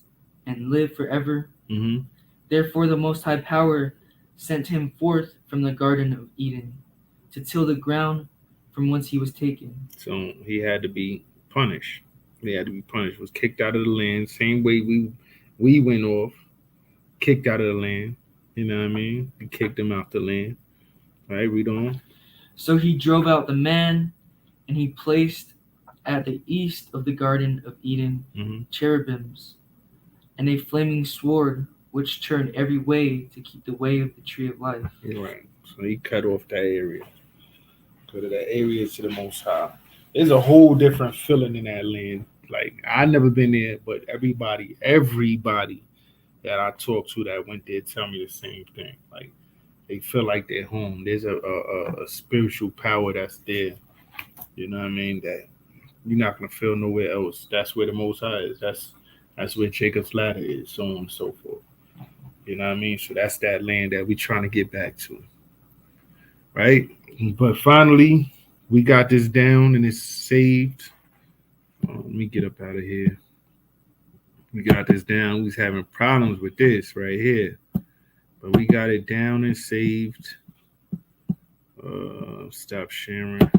and live forever. Mm-hmm. Therefore the Most High Power sent him forth from the Garden of Eden to till the ground from whence he was taken. So he had to be punished. He had to be punished. Was kicked out of the land. Same way we went off, kicked out of the land. You know what I mean? We kicked him out the land. Right. Read on. So he drove out the man, and he placed at the east of the Garden of Eden Mm-hmm. cherubims, and a flaming sword which turned every way to keep the way of the tree of life. Right. So he cut off that area. Go to that area to the Most High. There's a whole different feeling in that land. Like I never been there, but everybody that I talk to that went there tell me the same thing. Like they feel like they're home. There's a spiritual power that's there. You know what I mean? That you're not gonna feel nowhere else. That's where the Most High is. That's where Jacob's ladder is, so on and so forth. You know what I mean? So that's that land that we're trying to get back to. Right? But finally, we got this down and it's saved. Let me get up out of here. We got this down. We was having problems with this right here. But we got it down and saved. Stop sharing.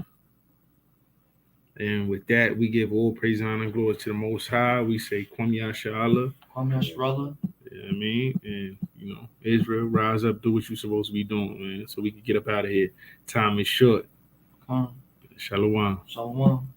And with that, we give all praise, honor, and glory to the Most High. We say, Kwam Yasha Allah. Kwame Yashrallah. You know what I mean? And, Israel, rise up, do what you're supposed to be doing, man, so we can get up out of here. Time is short. Come. Shalom. Shalom.